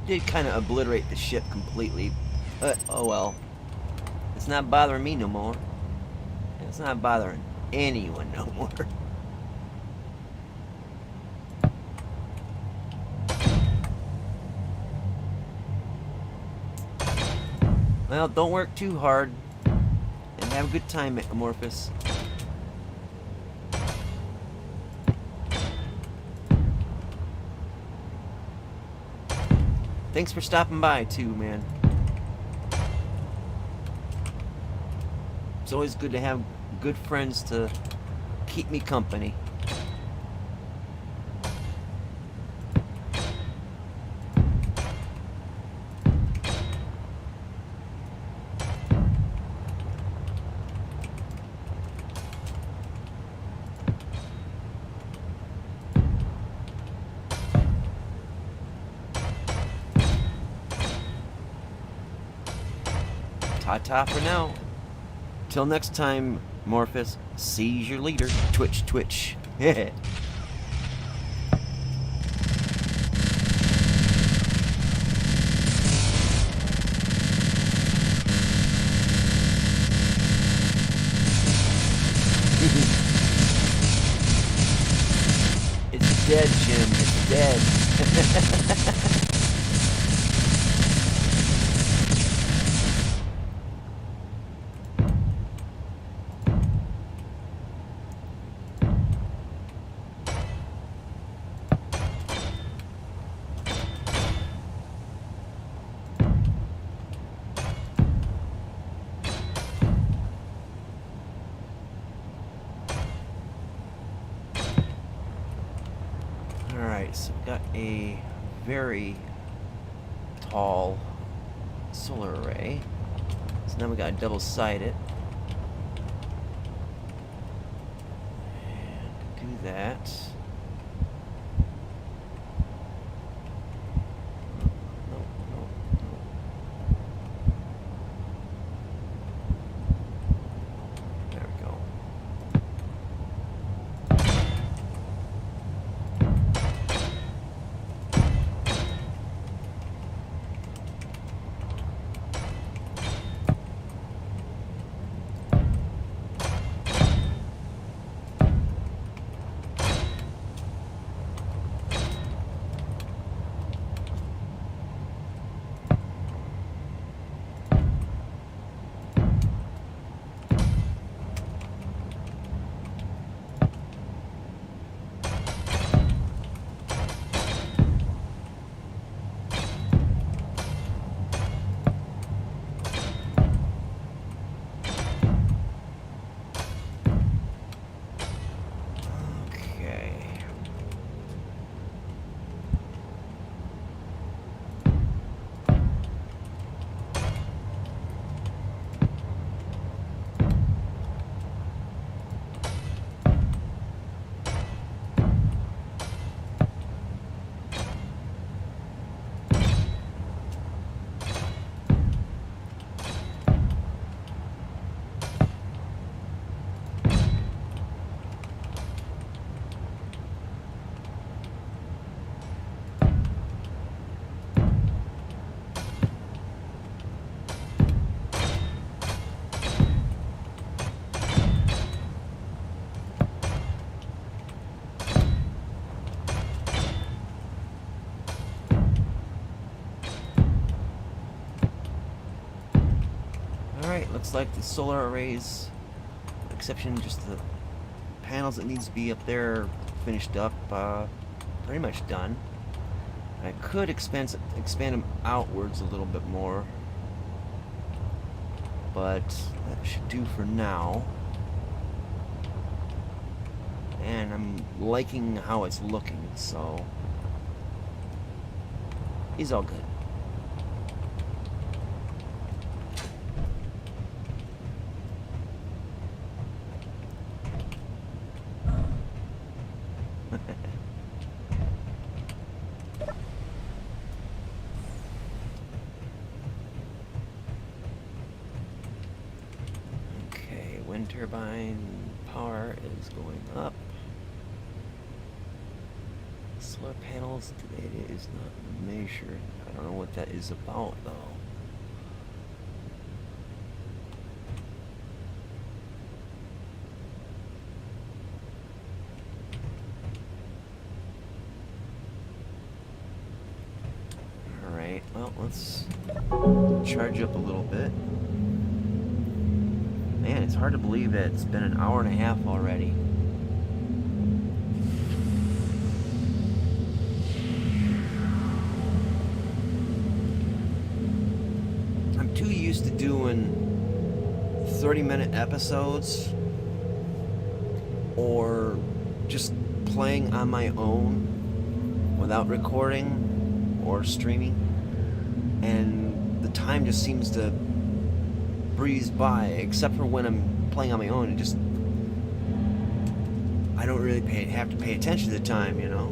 Did kind of obliterate the ship completely, but oh well. It's not bothering me no more. And it's not bothering anyone no more. Well, don't work too hard. And have a good time, Amorphous. Thanks for stopping by, too, man. It's always good to have good friends to keep me company. Ta-ta for now. Till next time, Morphous, seize your leader. Twitch, twitch. It's dead, Jim. It's dead. Alright, so we've got a very tall solar array. So now we got to double side it. And to do that, there we go. Alright, looks like the solar arrays, exception just the panels that needs to be up there, finished up, pretty much done. I could expand them outwards a little bit more, but that should do for now. And I'm liking how it's looking, so he's all good. wind turbine power is going up. Solar panels, it is not measured. I don't know what that is about though. Alright, well, let's charge up a little bit. Man, it's hard to believe that it's been an hour and a half already. I'm too used to doing 30-minute episodes or just playing on my own without recording or streaming, and the time just seems to breeze by, except for when I'm playing on my own. It just, I don't really have to pay attention to the time, you know.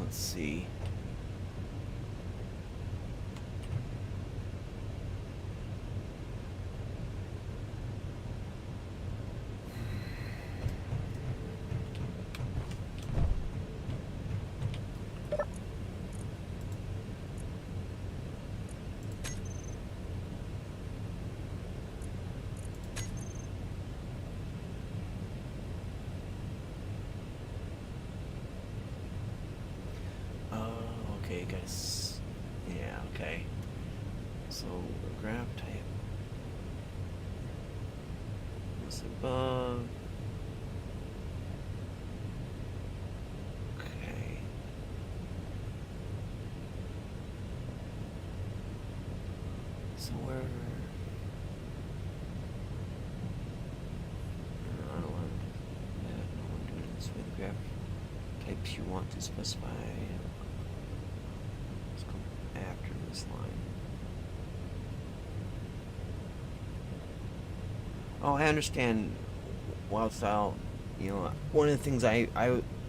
Let's see. Okay, guys. Yeah, okay. So, graph type. What's above? Okay. So where? I don't want that. No one doing this with graph types you want to specify. After this line. Oh, I understand wild style. You know, one of the things I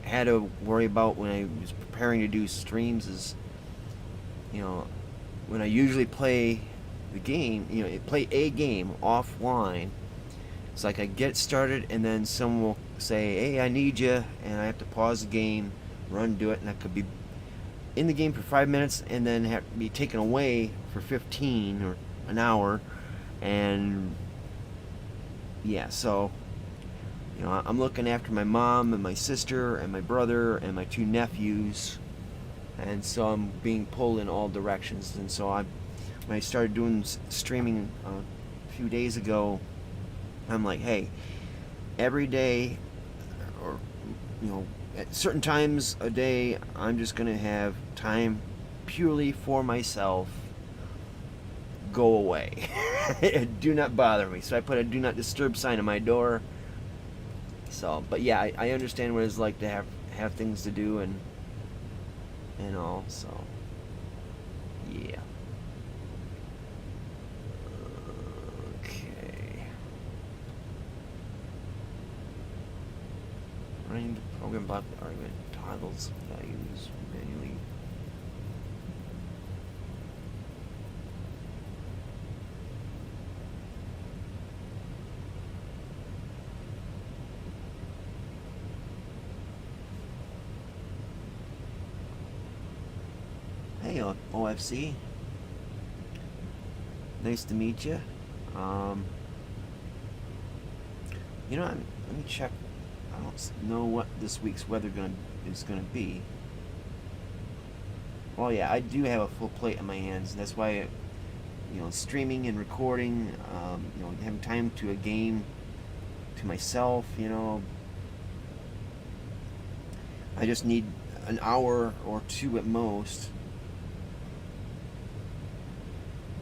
had to worry about when I was preparing to do streams is, you know, when I usually play the game, you know, play a game offline, it's like I get started and then someone will say, hey, I need you, and I have to pause the game, run, do it, and that could be in the game for 5 minutes and then have to be taken away for 15 or an hour. And yeah, so, you know, I'm looking after my mom and my sister and my brother and my 2 nephews, and so I'm being pulled in all directions. And so when I started doing streaming a few days ago, I'm like, hey, every day, or, you know, at certain times a day, I'm just going to have time purely for myself. Go away. Do not bother me. So I put a do not disturb sign on my door. So, but yeah, I understand what it's like to have things to do and all. So, yeah. Okay. Running the program block the argument toggles values manually. Hey, OFC. Nice to meet you. You know, let me check. I don't know what this week's weather is gonna be. Well, yeah, I do have a full plate on my hands. That's why, you know, streaming and recording, you know, having time to a game to myself, you know, I just need an hour or 2 at most.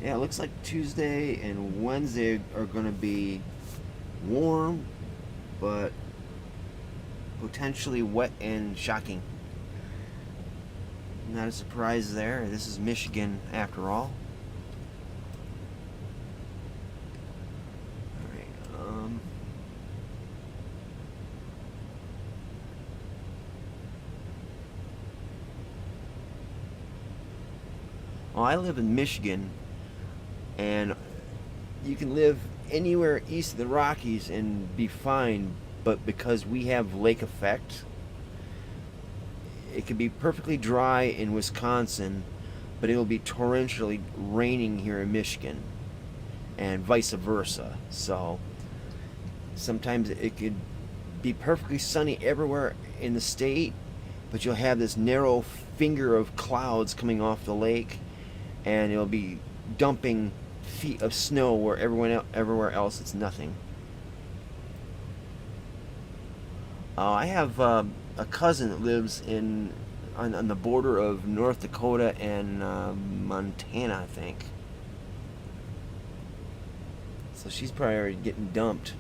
Yeah, it looks like Tuesday and Wednesday are going to be warm, but potentially wet and shocking. Not a surprise there. This is Michigan after all. Alright, Oh, I live in Michigan, and you can live anywhere east of the Rockies and be fine, but because we have lake effect, it can be perfectly dry in Wisconsin, but it will be torrentially raining here in Michigan, and vice versa. So sometimes it could be perfectly sunny everywhere in the state, but you'll have this narrow finger of clouds coming off the lake, and it'll be dumping feet of snow where everywhere else it's nothing. I have a cousin that lives on the border of North Dakota and Montana, I think. So she's probably already getting dumped.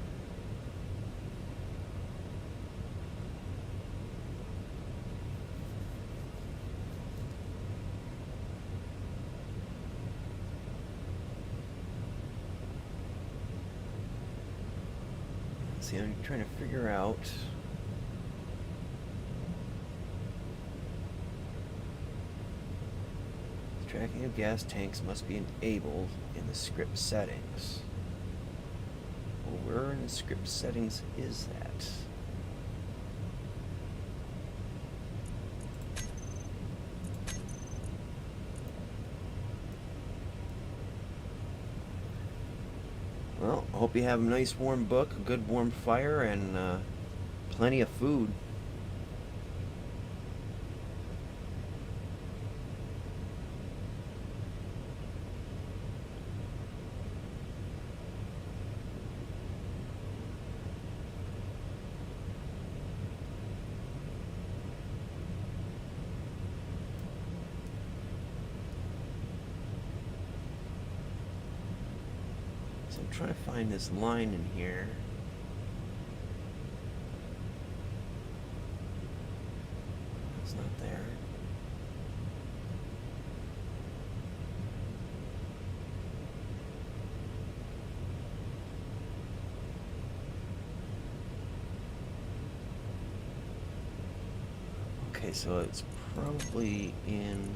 See, I'm trying to figure out. Tracking of gas tanks must be enabled in the script settings. Well, where in the script settings is that? Well, I hope you have a nice warm book, a good warm fire, and plenty of food. So I'm trying to find this line in here. It's not there. Okay, so it's probably in...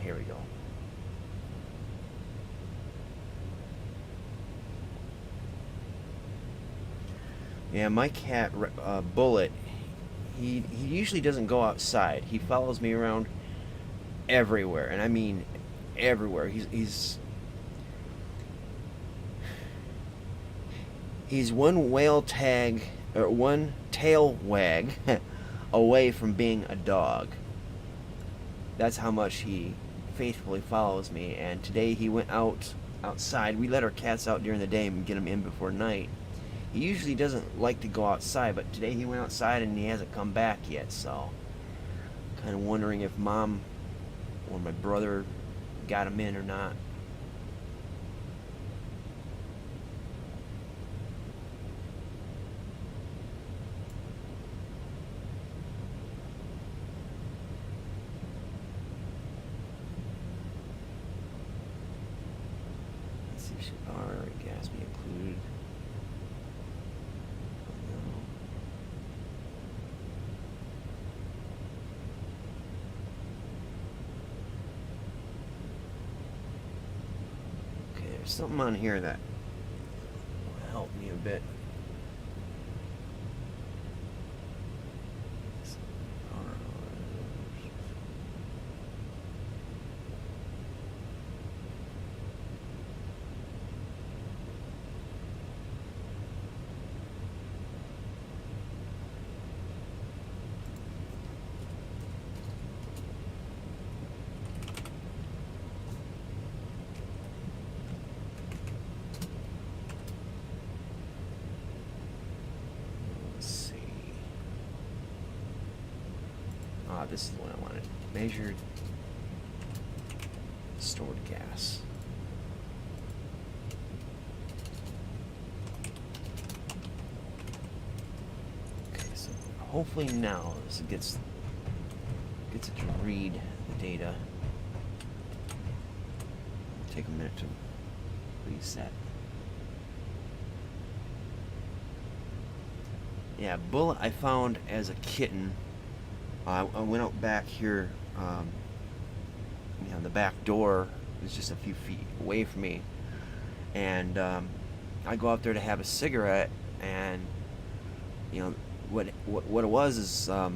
here we go. Yeah, my cat, Bullet, he usually doesn't go outside. He follows me around everywhere, and I mean everywhere. He's one one tail wag away from being a dog. That's how much he faithfully follows me. And today he went outside. We let our cats out during the day and get them in before night. He usually doesn't like to go outside, but today he went outside and he hasn't come back yet. So, kind of wondering if Mom or my brother got him in or not. Should power or gas be included? No. Okay, there's something on here that will help me a bit. This is the one I wanted. Measured stored gas. Okay, so hopefully now this gets it to read the data. It'll take a minute to reset. Yeah, Bullet I found as a kitten. I went out back here. The back door was just a few feet away from me, and I go out there to have a cigarette, and what it was is I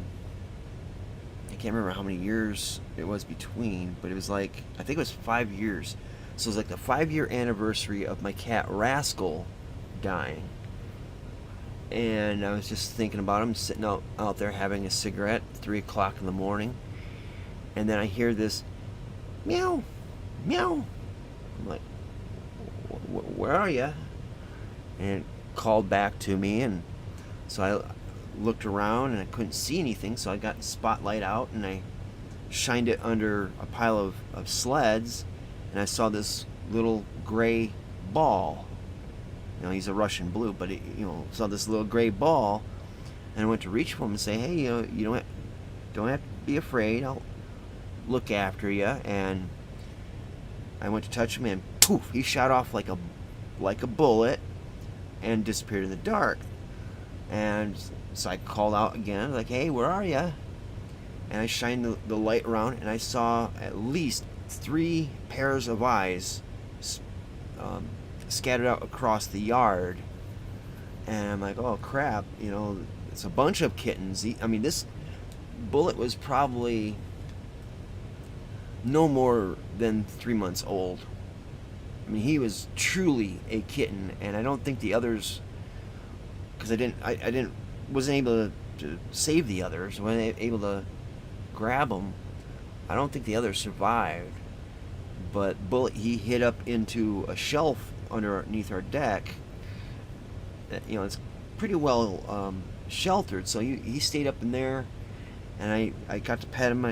can't remember how many years it was between, but it was like, I think it was 5 years. So it was like the 5 year anniversary of my cat Rascal dying. And I was just thinking about him, sitting out there having a cigarette, 3 o'clock in the morning. And then I hear this meow, meow. I'm like, where are you? And it called back to me, and so I looked around and I couldn't see anything, so I got the spotlight out and I shined it under a pile of sleds, and I saw this little gray ball. He's a Russian blue, but saw this little gray ball, and I went to reach for him and say, hey, you don't have to be afraid. I'll look after you. And I went to touch him, and poof, he shot off like a bullet and disappeared in the dark. And so I called out again, like, hey, where are you? And I shined the light around, and I saw at least 3 pairs of eyes scattered out across the yard. And I'm like, oh crap, it's a bunch of kittens. This Bullet was probably no more than 3 months old. He was truly a kitten, and I don't think the others, because I wasn't able to save the others, wasn't able to grab them. I don't think the others survived. But Bullet, he hid up into a shelf underneath our deck. It's pretty well sheltered, so he stayed up in there, and I got to pet him.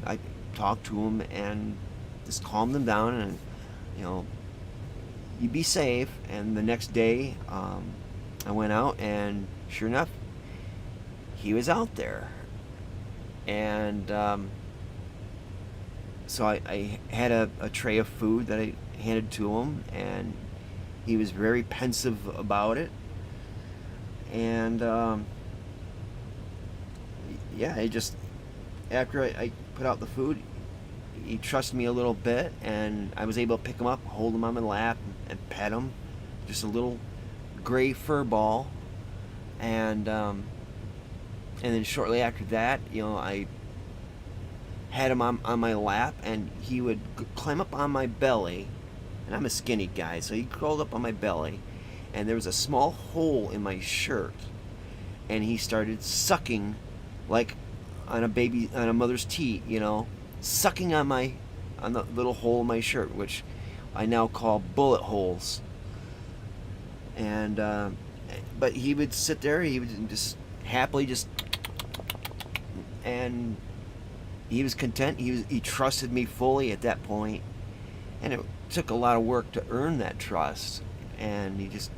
I talked to him and just calmed him down, and you be safe. And the next day, I went out, and sure enough, he was out there. And so I had a tray of food that I handed to him, and he was very pensive about it. And after I put out the food, he trusted me a little bit, and I was able to pick him up, hold him on my lap, and pet him. Just a little gray fur ball. And then shortly after that, I had him on my lap, and he would climb up on my belly. And I'm a skinny guy, so he crawled up on my belly, and there was a small hole in my shirt, and he started sucking like on a mother's teat, sucking on the little hole in my shirt, which I now call bullet holes. And but he would sit there, he would just happily and he was content. He trusted me fully at that point, and it took a lot of work to earn that trust. And he just,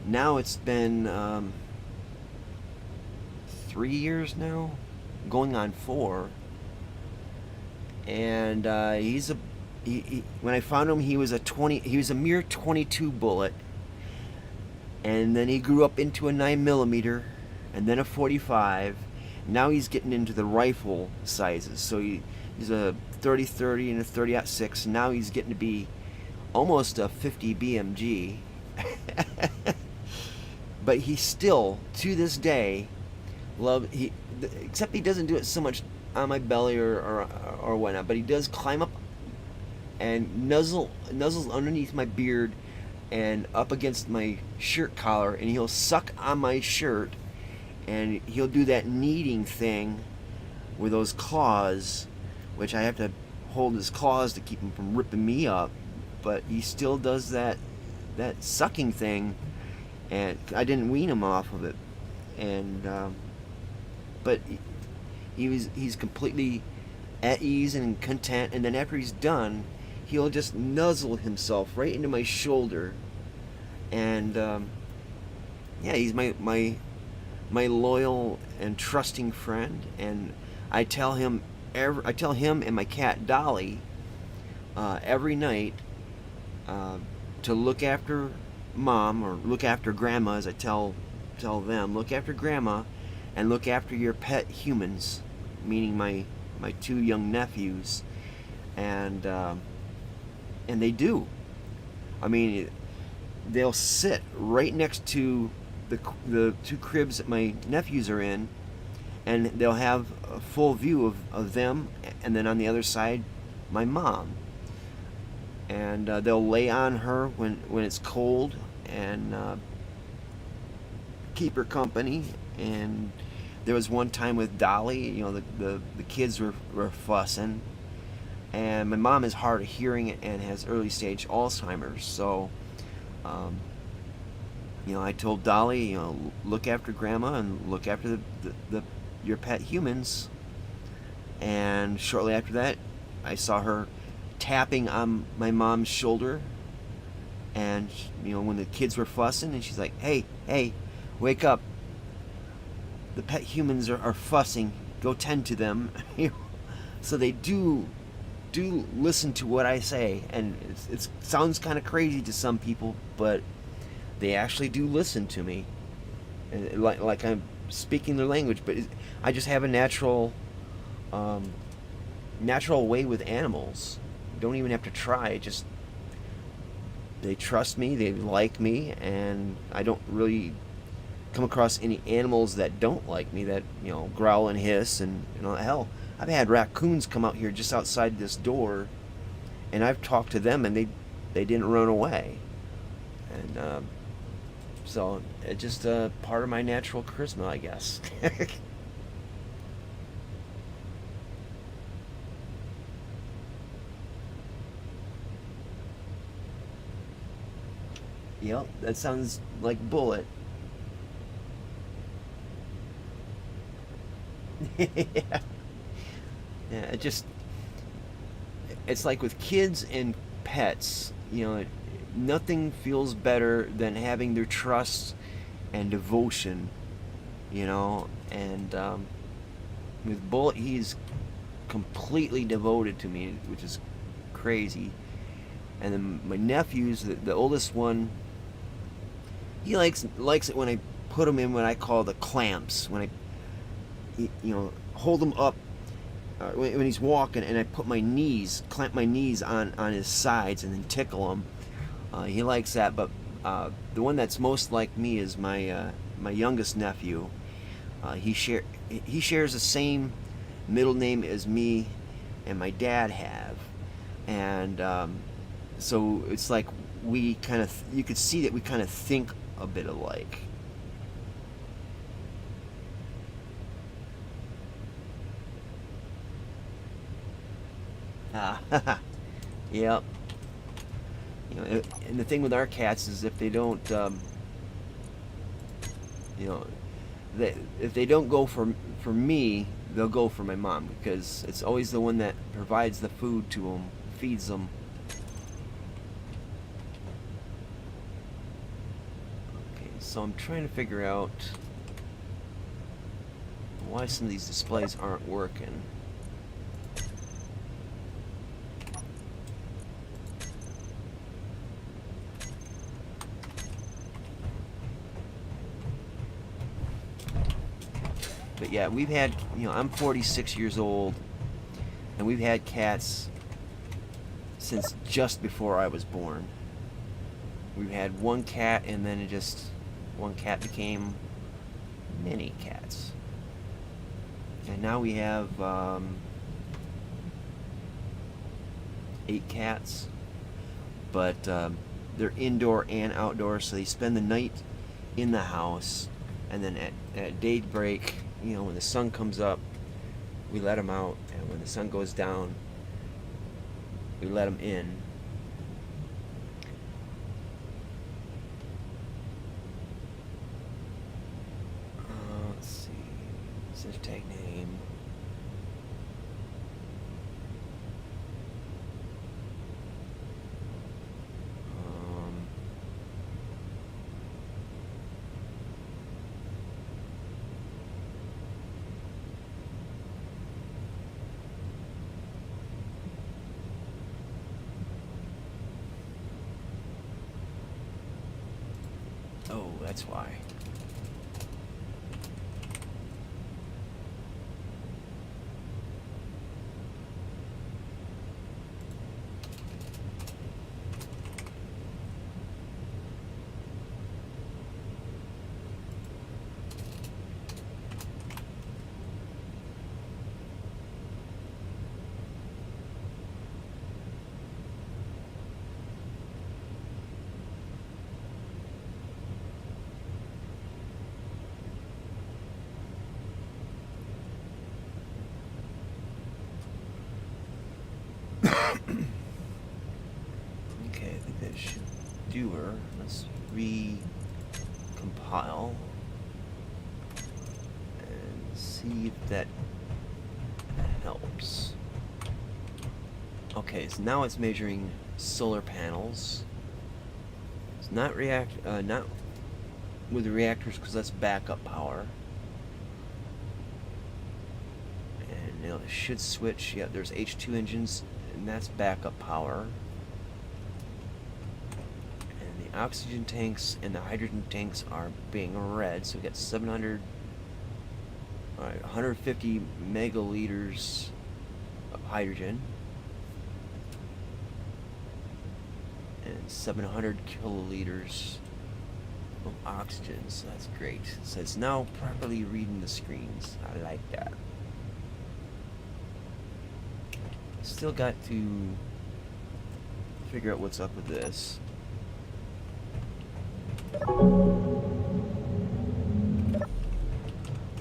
now it's been 3 years now, going on 4, and when I found him, he was a mere 22 Bullet, and then he grew up into a 9mm, and then a 45. Now he's getting into the rifle sizes, so he's a 30-30 and a 30-06. Now he's getting to be almost a 50 BMG. But he still, to this day, except he doesn't do it so much on my belly or whatnot, but he does climb up and nuzzles underneath my beard and up against my shirt collar, and he'll suck on my shirt, and he'll do that kneading thing with those claws, which I have to hold his claws to keep him from ripping me up. But he still does that sucking thing, and I didn't wean him off of it. And but he's completely at ease and content. And then after he's done, he'll just nuzzle himself right into my shoulder. And he's my loyal and trusting friend. And I tell him and my cat Dolly every night to look after mom, or look after grandma, as I tell them, look after grandma, and look after your pet humans, meaning my two young nephews, and they do. I mean, they'll sit right next to the two cribs that my nephews are in, and they'll have a full view of them, and then on the other side, my mom. And they'll lay on her when it's cold, and keep her company. And there was one time with Dolly, the kids were fussing, and my mom is hard of hearing and has early stage Alzheimer's. So I told Dolly, look after grandma and look after your pet humans. And shortly after that, I saw her tapping on my mom's shoulder. And when the kids were fussing, and she's like, hey, wake up. The pet humans are fussing. Go tend to them. So they do listen to what I say. And it sounds kind of crazy to some people, but they actually do listen to me. And like I'm speaking their language, but I just have a natural way with animals. You don't even have to try. They trust me, they like me, and I don't really come across any animals that don't like me, that growl and hiss. And hell, I've had raccoons come out here just outside this door, and I've talked to them, and they didn't run away. And so it's just part of my natural charisma, I guess. Yep, that sounds like Bullet. Yeah. Yeah, it's like with kids and pets, nothing feels better than having their trust and devotion, and with Bullet, he's completely devoted to me, which is crazy. And then my nephews, the oldest one, he likes it when I put him in what I call the clamps, when I hold him up when he's walking, and I clamp my knees on his sides and then tickle him. He likes that. But the one that's most like me is my youngest nephew. He shares the same middle name as me and my dad have, and so it's like you could see that we kind of think a bit alike. Yep. And the thing with our cats is if they don't, if they don't go for me, they'll go for my mom, because it's always the one that provides the food to them, feeds them. Okay, so I'm trying to figure out why some of these displays aren't working. But yeah, we've had, I'm 46 years old, and we've had cats since just before I was born. We've had one cat, and then one cat became many cats. And now we have 8 cats, but they're indoor and outdoor, so they spend the night in the house, and then at daybreak, when the sun comes up, we let them out, and when the sun goes down, we let them in. Let's see, search tag name. that's why. Okay, I think that should do her. Let's recompile and see if that helps. Okay, so now it's measuring solar panels. It's not not with the reactors because that's backup power. And it should switch. Yeah, there's H2 engines, and that's backup power. Oxygen tanks and the hydrogen tanks are being read, so we got 150 megaliters of hydrogen and 700 kiloliters of oxygen, so that's great. So it's now properly reading the screens. I like that. Still got to figure out what's up with this.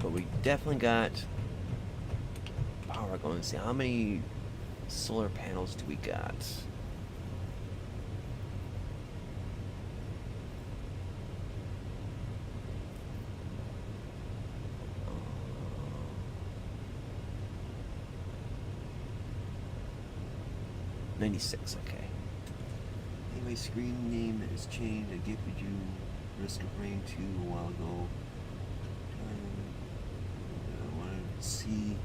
But we definitely got power going. See, how many solar panels do we got? Uh, 96, okay. Anyway, screen name is changed. I gifted you Risk of Rain 2 a while ago. I wanted to see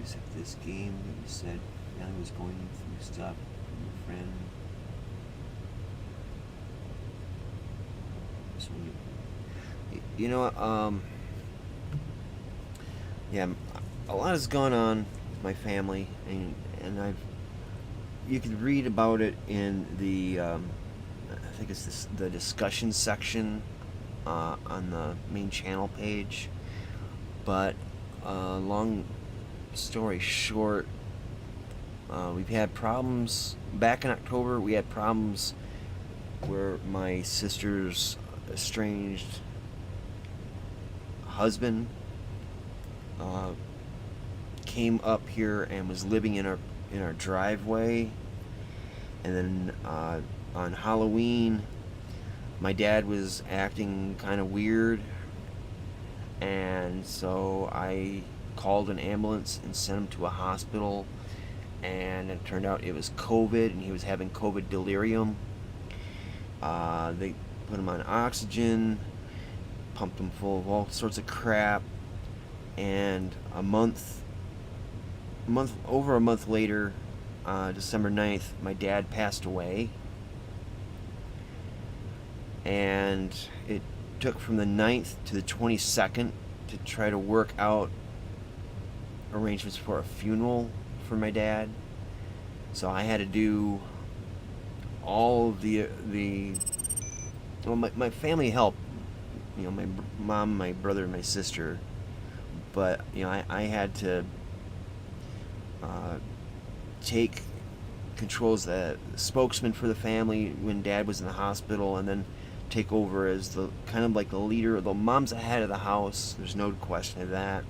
if this game that you said I was going through stuff with your friend. So you know, yeah, a lot has gone on with my family, and you can read about it in the I think it's the discussion section on the main channel page. But long story short, we've had problems. Back in October, we had problems where my sister's estranged husband came up here and was living in our driveway. And then on Halloween, my dad was acting kind of weird, and so I called an ambulance and sent him to a hospital, and it turned out it was COVID, and he was having COVID delirium. They put him on oxygen, pumped him full of all sorts of crap, and over a month later, December 9th, my dad passed away. And it took from the 9th to the 22nd to try to work out arrangements for a funeral for my dad. So I had to do all of well, my family helped, you know, my mom, my brother, and my sister. But, you know, I had to take control as the spokesman for the family when Dad was in the hospital, and then take over as the kind of like the leader. The mom's the head of the house, there's no question of that.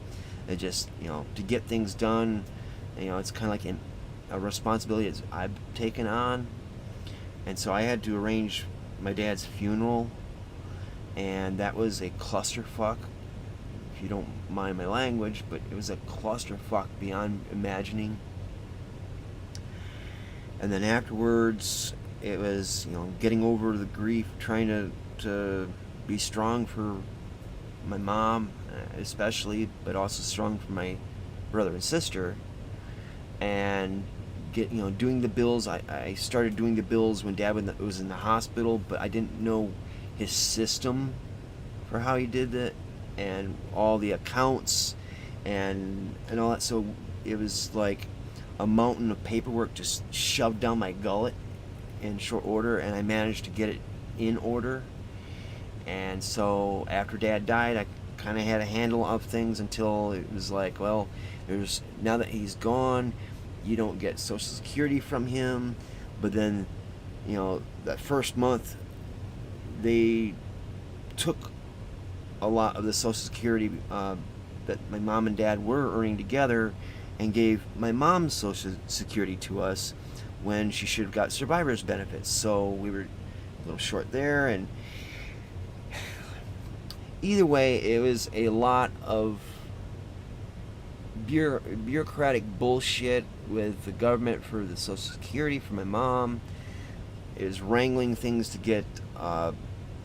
It just, you know, to get things done, you know, it's kind of like a responsibility that I've taken on. And so I had to arrange my dad's funeral, and that was a clusterfuck, if you don't mind my language, but it was a clusterfuck beyond imagining. And then afterwards, it was, you know, getting over the grief, trying to be strong for my mom, especially, but also strong for my brother and sister, and doing the bills. I started doing the bills when Dad was in the hospital, but I didn't know his system, for how he did it, and all the accounts and all that. So it was like a mountain of paperwork just shoved down my gullet in short order, and I managed to get it in order. And so after Dad died, I kind of had a handle of things until it was like, well, there's now that he's gone, you don't get Social Security from him. But then, that first month, they took a lot of the Social Security that my mom and Dad were earning together and gave my mom's Social Security to us when she should have got survivor's benefits. So we were a little short there, and either way, it was a lot of bureaucratic bullshit with the government for the Social Security for my mom. It was wrangling things to get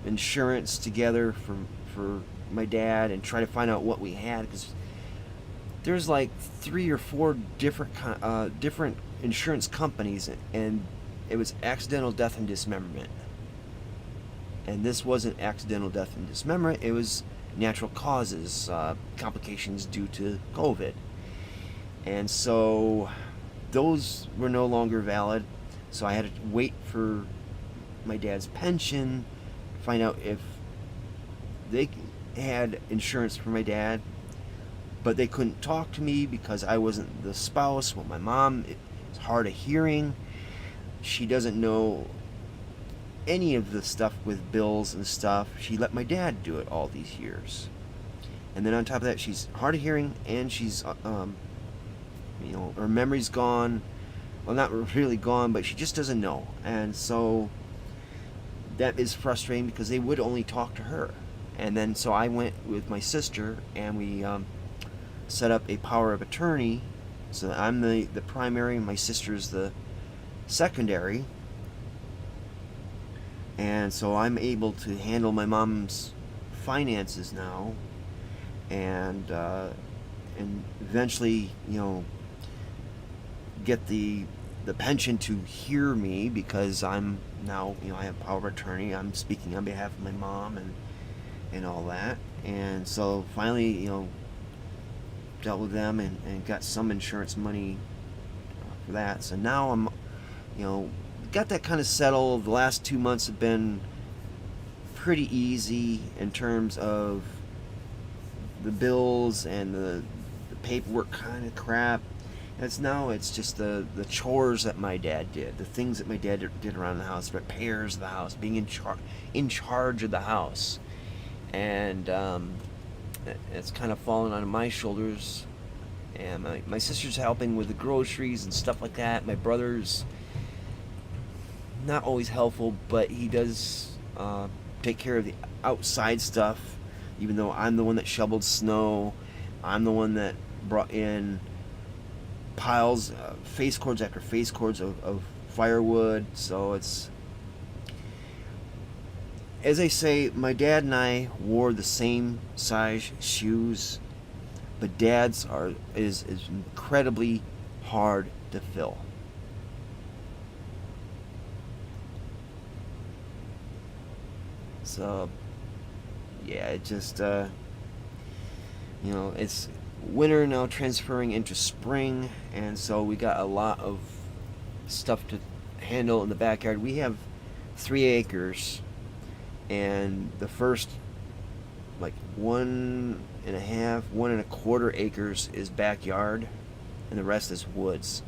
insurance together for my dad and try to find out what we had, because there's like 3 or 4 different insurance companies, and it was accidental death and dismemberment. And this wasn't accidental death and dismemberment, it was natural causes, complications due to COVID. And so those were no longer valid. So I had to wait for my dad's pension, find out if they had insurance for my dad, but they couldn't talk to me because I wasn't the spouse. Well, my mom is hard of hearing. She doesn't know any of the stuff with bills and stuff. She let my dad do it all these years. And then on top of that, she's hard of hearing, and she's, her memory's gone. Well, not really gone, but she just doesn't know. And so that is frustrating because they would only talk to her. And then so I went with my sister, and we set up a power of attorney. So I'm the primary, and my sister's the secondary. And so I'm able to handle my mom's finances now, and eventually, get the pension to hear me, because I'm now, I have power of attorney. I'm speaking on behalf of my mom and all that. And so finally, dealt with them and got some insurance money for that. So now I'm, got that kind of settled. The last 2 months have been pretty easy in terms of the bills and the paperwork kind of crap. It's just the chores that my dad did, the things that my dad did around the house, repairs of the house, being in charge of the house. And it's kind of fallen on my shoulders. And my sister's helping with the groceries and stuff like that. My brother's not always helpful, but he does take care of the outside stuff, even though I'm the one that shoveled snow. I'm the one that brought in piles, face cords after face cords of firewood. So it's, as I say, my dad and I wore the same size shoes, but Dad's is incredibly hard to fill. So yeah, it just it's winter now transferring into spring, and so we got a lot of stuff to handle in the backyard. We have 3 acres, and the first like 1.25 acres is backyard, and the rest is woods.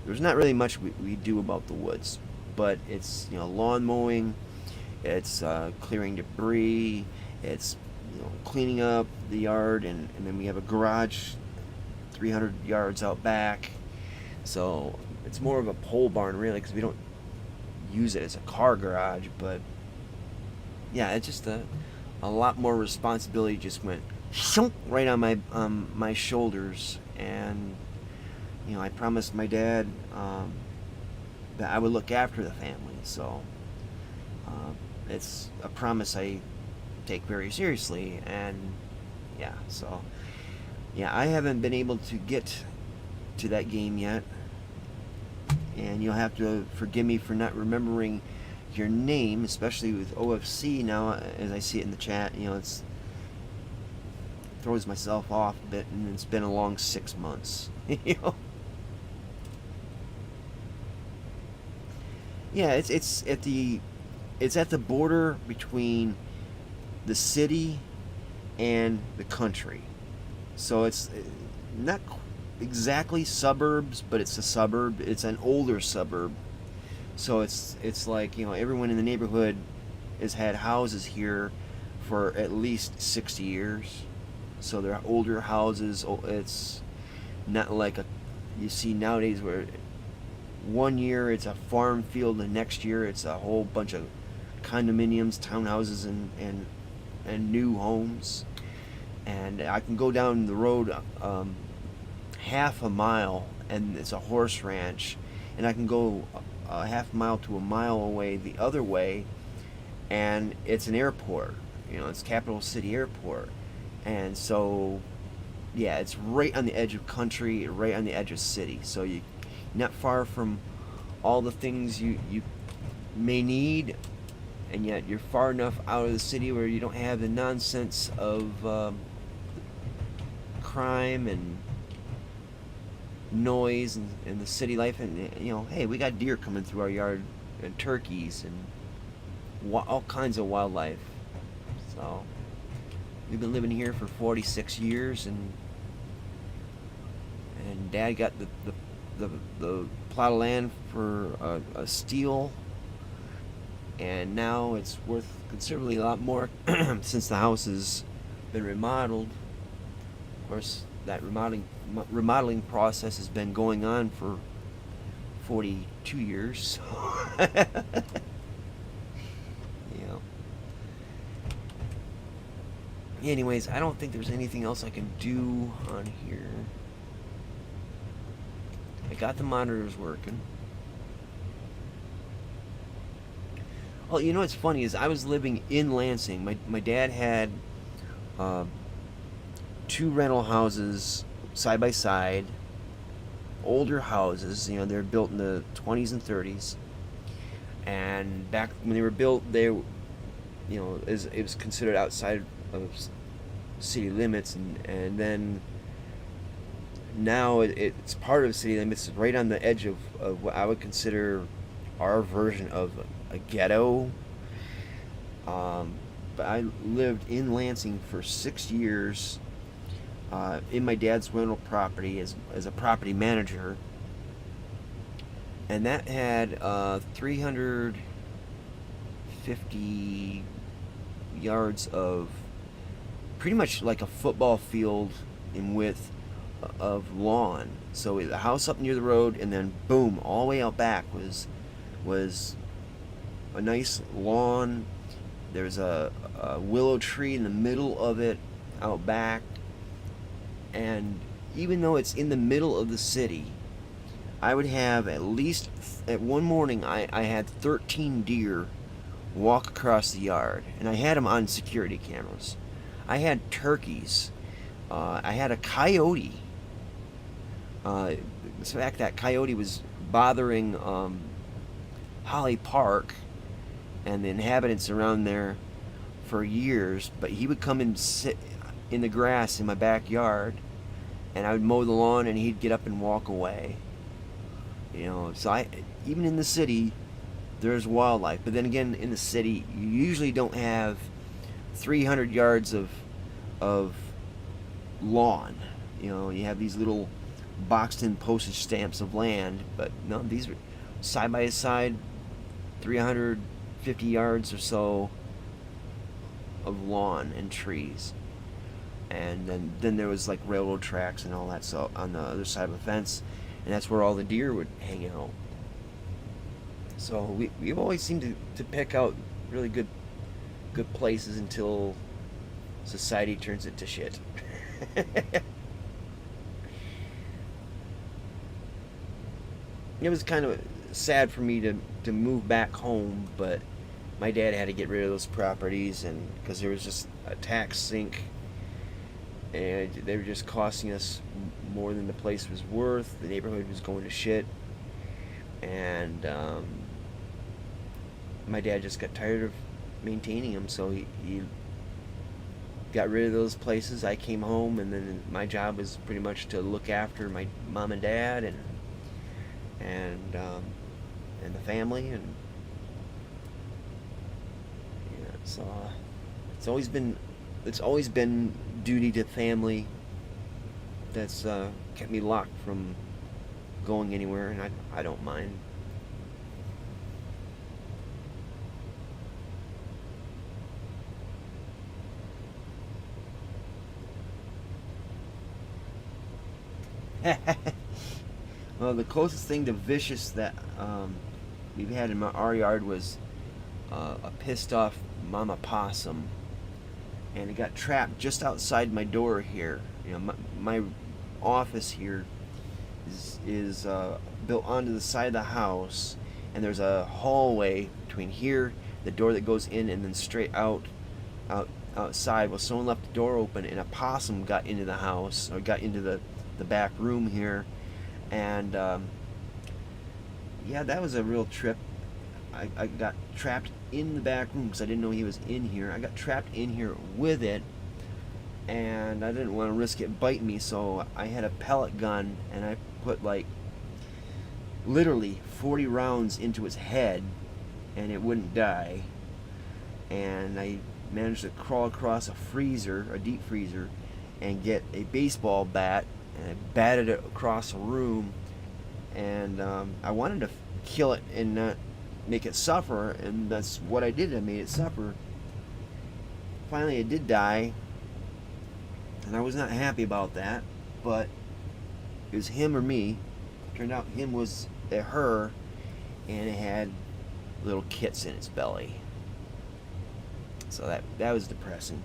There's not really much we do about the woods, but it's lawn mowing, it's clearing debris, it's cleaning up the yard, and then we have a garage 300 yards out back. So it's more of a pole barn really, because we don't use it as a car garage. But yeah, it's just a lot more responsibility just went right on my shoulders. And I promised my dad that I would look after the family. So it's a promise I take very seriously. And yeah, so yeah, I haven't been able to get to that game yet, and you'll have to forgive me for not remembering your name, especially with OFC now. As I see it in the chat, it's throws myself off a bit, and it's been a long 6 months. You know. Yeah, it's at the border between the city and the country. So it's not exactly suburbs, but it's a suburb. It's an older suburb. So it's like, everyone in the neighborhood has had houses here for at least 60 years. So they're older houses. It's not like you see nowadays where one year it's a farm field, the next year it's a whole bunch of condominiums, townhouses, and new homes. And I can go down the road half a mile, and it's a horse ranch. And I can go a half mile to a mile away the other way, and it's an airport. It's Capital City Airport. And so, yeah, it's right on the edge of country, right on the edge of city. So you're not far from all the things you may need, and yet you're far enough out of the city where you don't have the nonsense of crime and noise and the city life. And hey, we got deer coming through our yard, and turkeys, and all kinds of wildlife. So we've been living here for 46 years, and Dad got the plot of land for a steal, and now it's worth considerably a lot more since the house has been remodeled. Of course, that remodeling process has been going on for 42 years. Anyways, I don't think there's anything else I can do on here. I got the monitors working. Oh, what's funny is I was living in Lansing. My dad had 2 rental houses side by side, older houses. They're built in the 20s and 30s. And back when they were built, it was considered outside of city limits, and then now it's part of city limits, right on the edge of what I would consider our version of a ghetto. But I lived in Lansing for 6 years in my dad's rental property as a property manager, and that had 350 yards of pretty much like a football field in width of lawn. So the house up near the road, and then boom, all the way out back was a nice lawn. There's a willow tree in the middle of it out back, and even though it's in the middle of the city, I would have at least, at one morning I had 13 deer walk across the yard, and I had them on security cameras. I had turkeys. I had a coyote. In fact, that coyote was bothering Holly Park and the inhabitants around there for years, but he would come and sit in the grass in my backyard, and I would mow the lawn, and he'd get up and walk away. So even in the city, there's wildlife. But then again, in the city, you usually don't have 300 yards of lawn. You have these little boxed in postage stamps of land, but no, these are side by side, 350 yards or so of lawn and trees. And then there was like railroad tracks and all that, so on the other side of the fence, and that's where all the deer would hang out. So we've always seemed to pick out really good places until society turns it to shit. It was kind of sad for me to move back home, but my dad had to get rid of those properties, and because there was just a tax sink, and they were just costing us more than the place was worth. The neighborhood was going to shit, and my dad just got tired of maintaining them, so he got rid of those places. I came home, and then my job was pretty much to look after my mom and dad and um, and the family, and yeah, so it's always been it's always been duty to family that's kept me locked from going anywhere, and I don't mind. Well, the closest thing to vicious that we've had in our yard was a pissed off mama possum, and it got trapped just outside my door here. You know, my office here is built onto the side of the house, and there's a hallway between here, the door that goes in, and then straight outside. Well, someone left the door open, and a possum got into the house, or got into the back room here, and yeah, that was a real trip. I got trapped in the back room because I didn't know he was in here. I got trapped in here with it, and I didn't want to risk it biting me, so I had a pellet gun, and I put like literally 40 rounds into its head, and it wouldn't die. And I managed to crawl across a freezer, a deep freezer, and get a baseball bat, and I batted it across the room. And I wanted to kill it and not make it suffer, and that's what I did. I made it suffer. Finally, it did die, and I was not happy about that, but it was him or me. Turned out him was a her, and it had little kits in its belly. So that was depressing.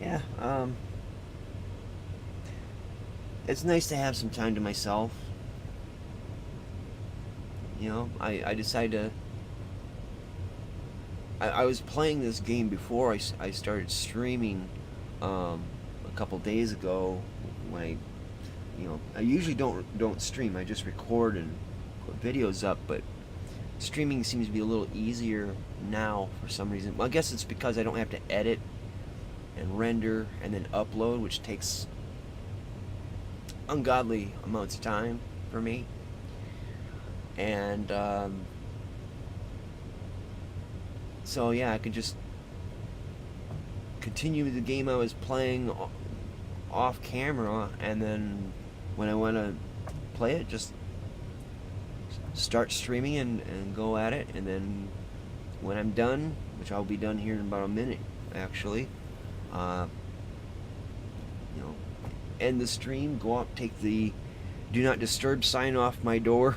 Yeah, it's nice to have some time to myself. You know, I decided to. I was playing this game before I started streaming a couple days ago. When I usually don't stream. I just record and put videos up. But streaming seems to be a little easier now for some reason. Well, I guess it's because I don't have to edit and render and then upload, which takes ungodly amounts of time for me. And so yeah, I could just continue the game I was playing off camera, and then when I want to play it, just start streaming and go at it. And then when I'm done, which I'll be done here in about a minute actually, uh, you know, end the stream, go out, take the do not disturb sign off my door,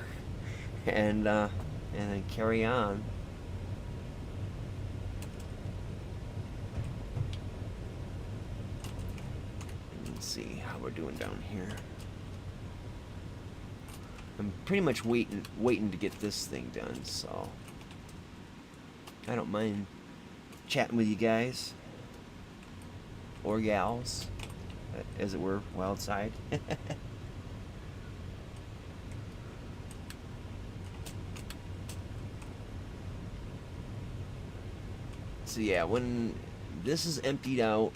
and then carry on. Let's see how we're doing down here. I'm pretty much waiting to get this thing done, so I don't mind chatting with you guys or gals, as it were, wild side. So yeah, when this is emptied out,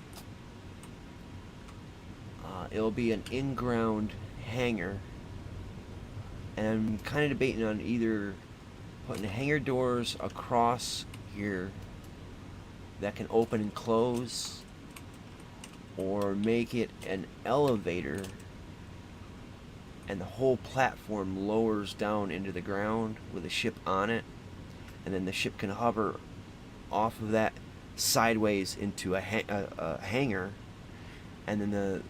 it'll be an in-ground hangar, and I'm kind of debating on either putting hangar doors across here that can open and close, or make it an elevator and the whole platform lowers down into the ground with a ship on it, and then the ship can hover off of that sideways into a hangar, and then the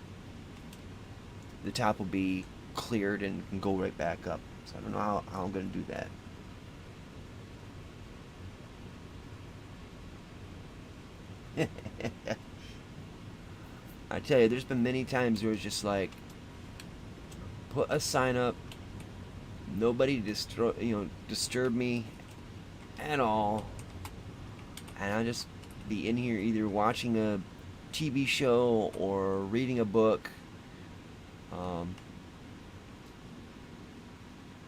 top will be cleared and can go right back up. So I don't know how I'm going to do that. I tell you, there's been many times where it's just like, put a sign up, nobody disturb me at all, and I'll just be in here either watching a TV show or reading a book.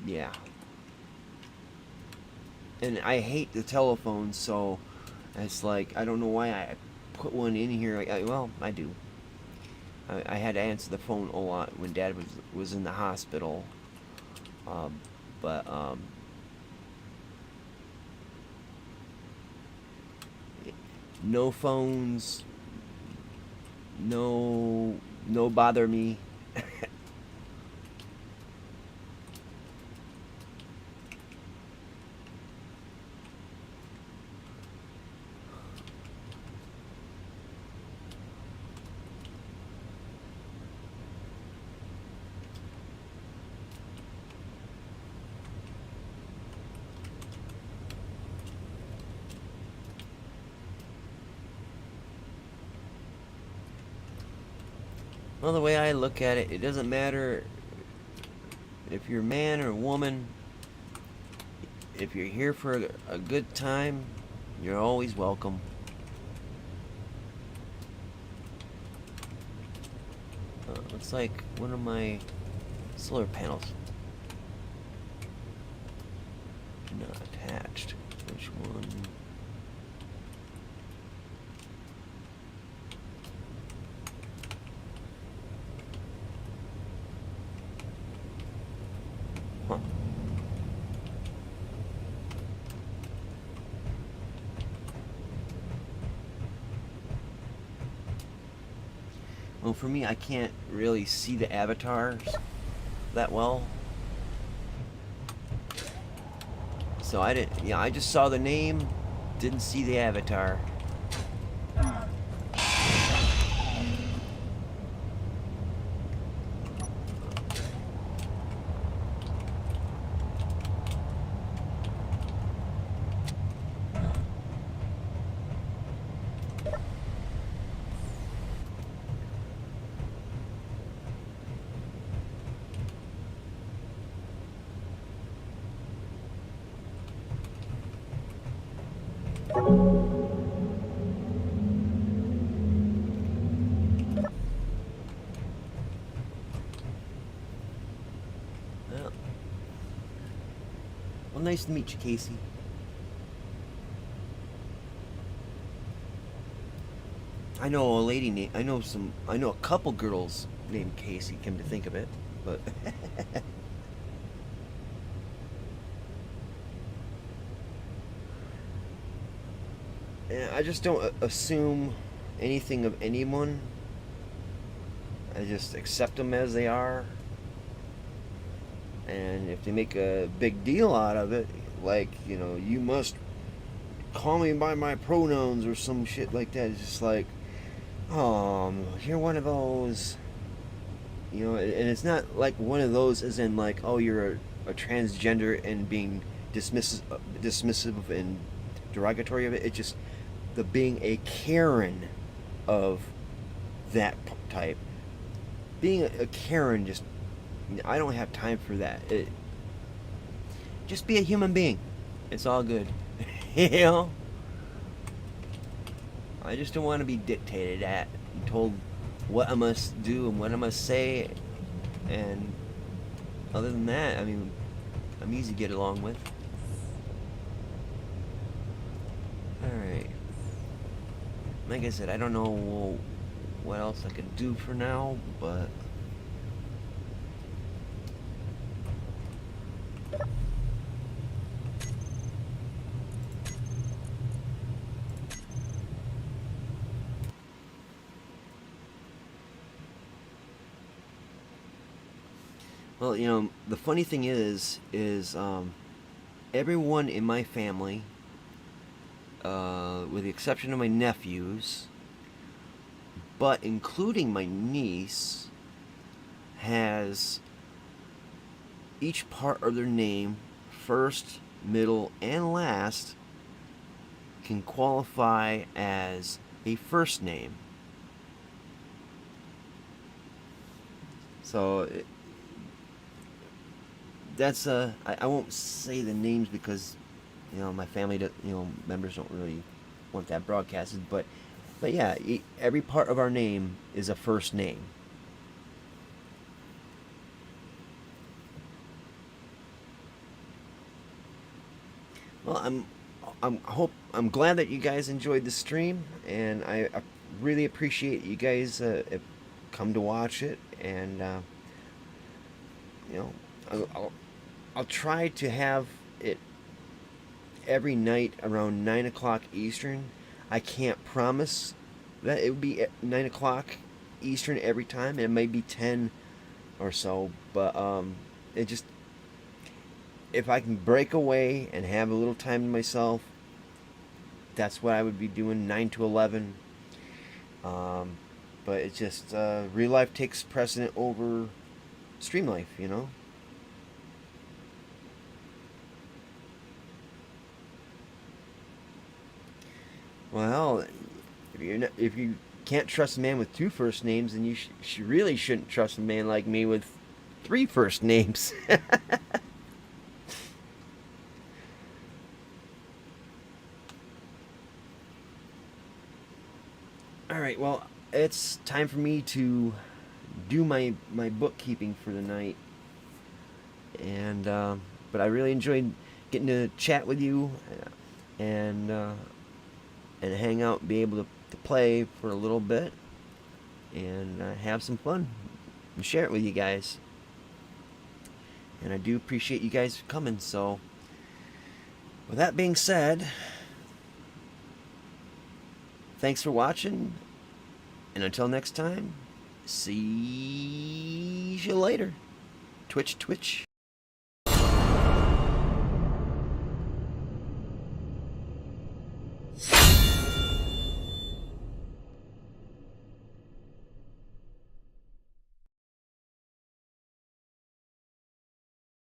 Yeah. and I hate the telephone, so it's like I don't know why I put one in here. Well, I do. I had to answer the phone a lot when Dad was in the hospital, um, but no phones, no bother me. Well, the way I look at it, it doesn't matter if you're a man or a woman. If you're here for a good time, you're always welcome. Looks like one of my solar panels not attached. Which one? Huh. Well, for me, I can't really see the avatars that well. So I didn't, yeah, I just saw the name, didn't see the avatar. Well, well, nice to meet you, Casey. I know a lady named, I know a couple girls named Casey, come to think of it, but yeah, I just don't assume anything of anyone. I just accept them as they are. And if they make a big deal out of it, like, you must call me by my pronouns or some shit like that, it's just like, oh, you're one of those. And it's not like one of those as in like, oh, you're a transgender and being dismissive and derogatory of it. It's just the being a Karen of that type. Being a Karen, just, I don't have time for that. Just be a human being. It's all good. you know? I just don't want to be dictated at and told what I must do and what I must say. And other than that, I mean, I'm easy to get along with. Alright. Like I said, I don't know what else I could do for now, but well, the funny thing is everyone in my family, with the exception of my nephews, but including my niece, has each part of their name, first, middle, and last, can qualify as a first name. So that's I won't say the names because my family members don't really want that broadcasted, but yeah, every part of our name is a first name. Well, I'm glad that you guys enjoyed the stream, and I really appreciate you guys have come to watch it, and you know, I'll try to have it every night around 9 o'clock Eastern. I can't promise that it would be at 9 o'clock Eastern every time. It may be 10 or so, but it just, if I can break away and have a little time to myself, that's what I would be doing, 9 to 11. Um, but it's just real life takes precedent over stream life, you know. Well, if you can't trust a man with two first names, then you really shouldn't trust a man like me with three first names. All right, well, it's time for me to do my bookkeeping for the night, and but I really enjoyed getting to chat with you, and hang out, be able to play for a little bit, and have some fun and share it with you guys. And I do appreciate you guys coming. So, with that being said, thanks for watching, and until next time, see you later. Twitch, Twitch.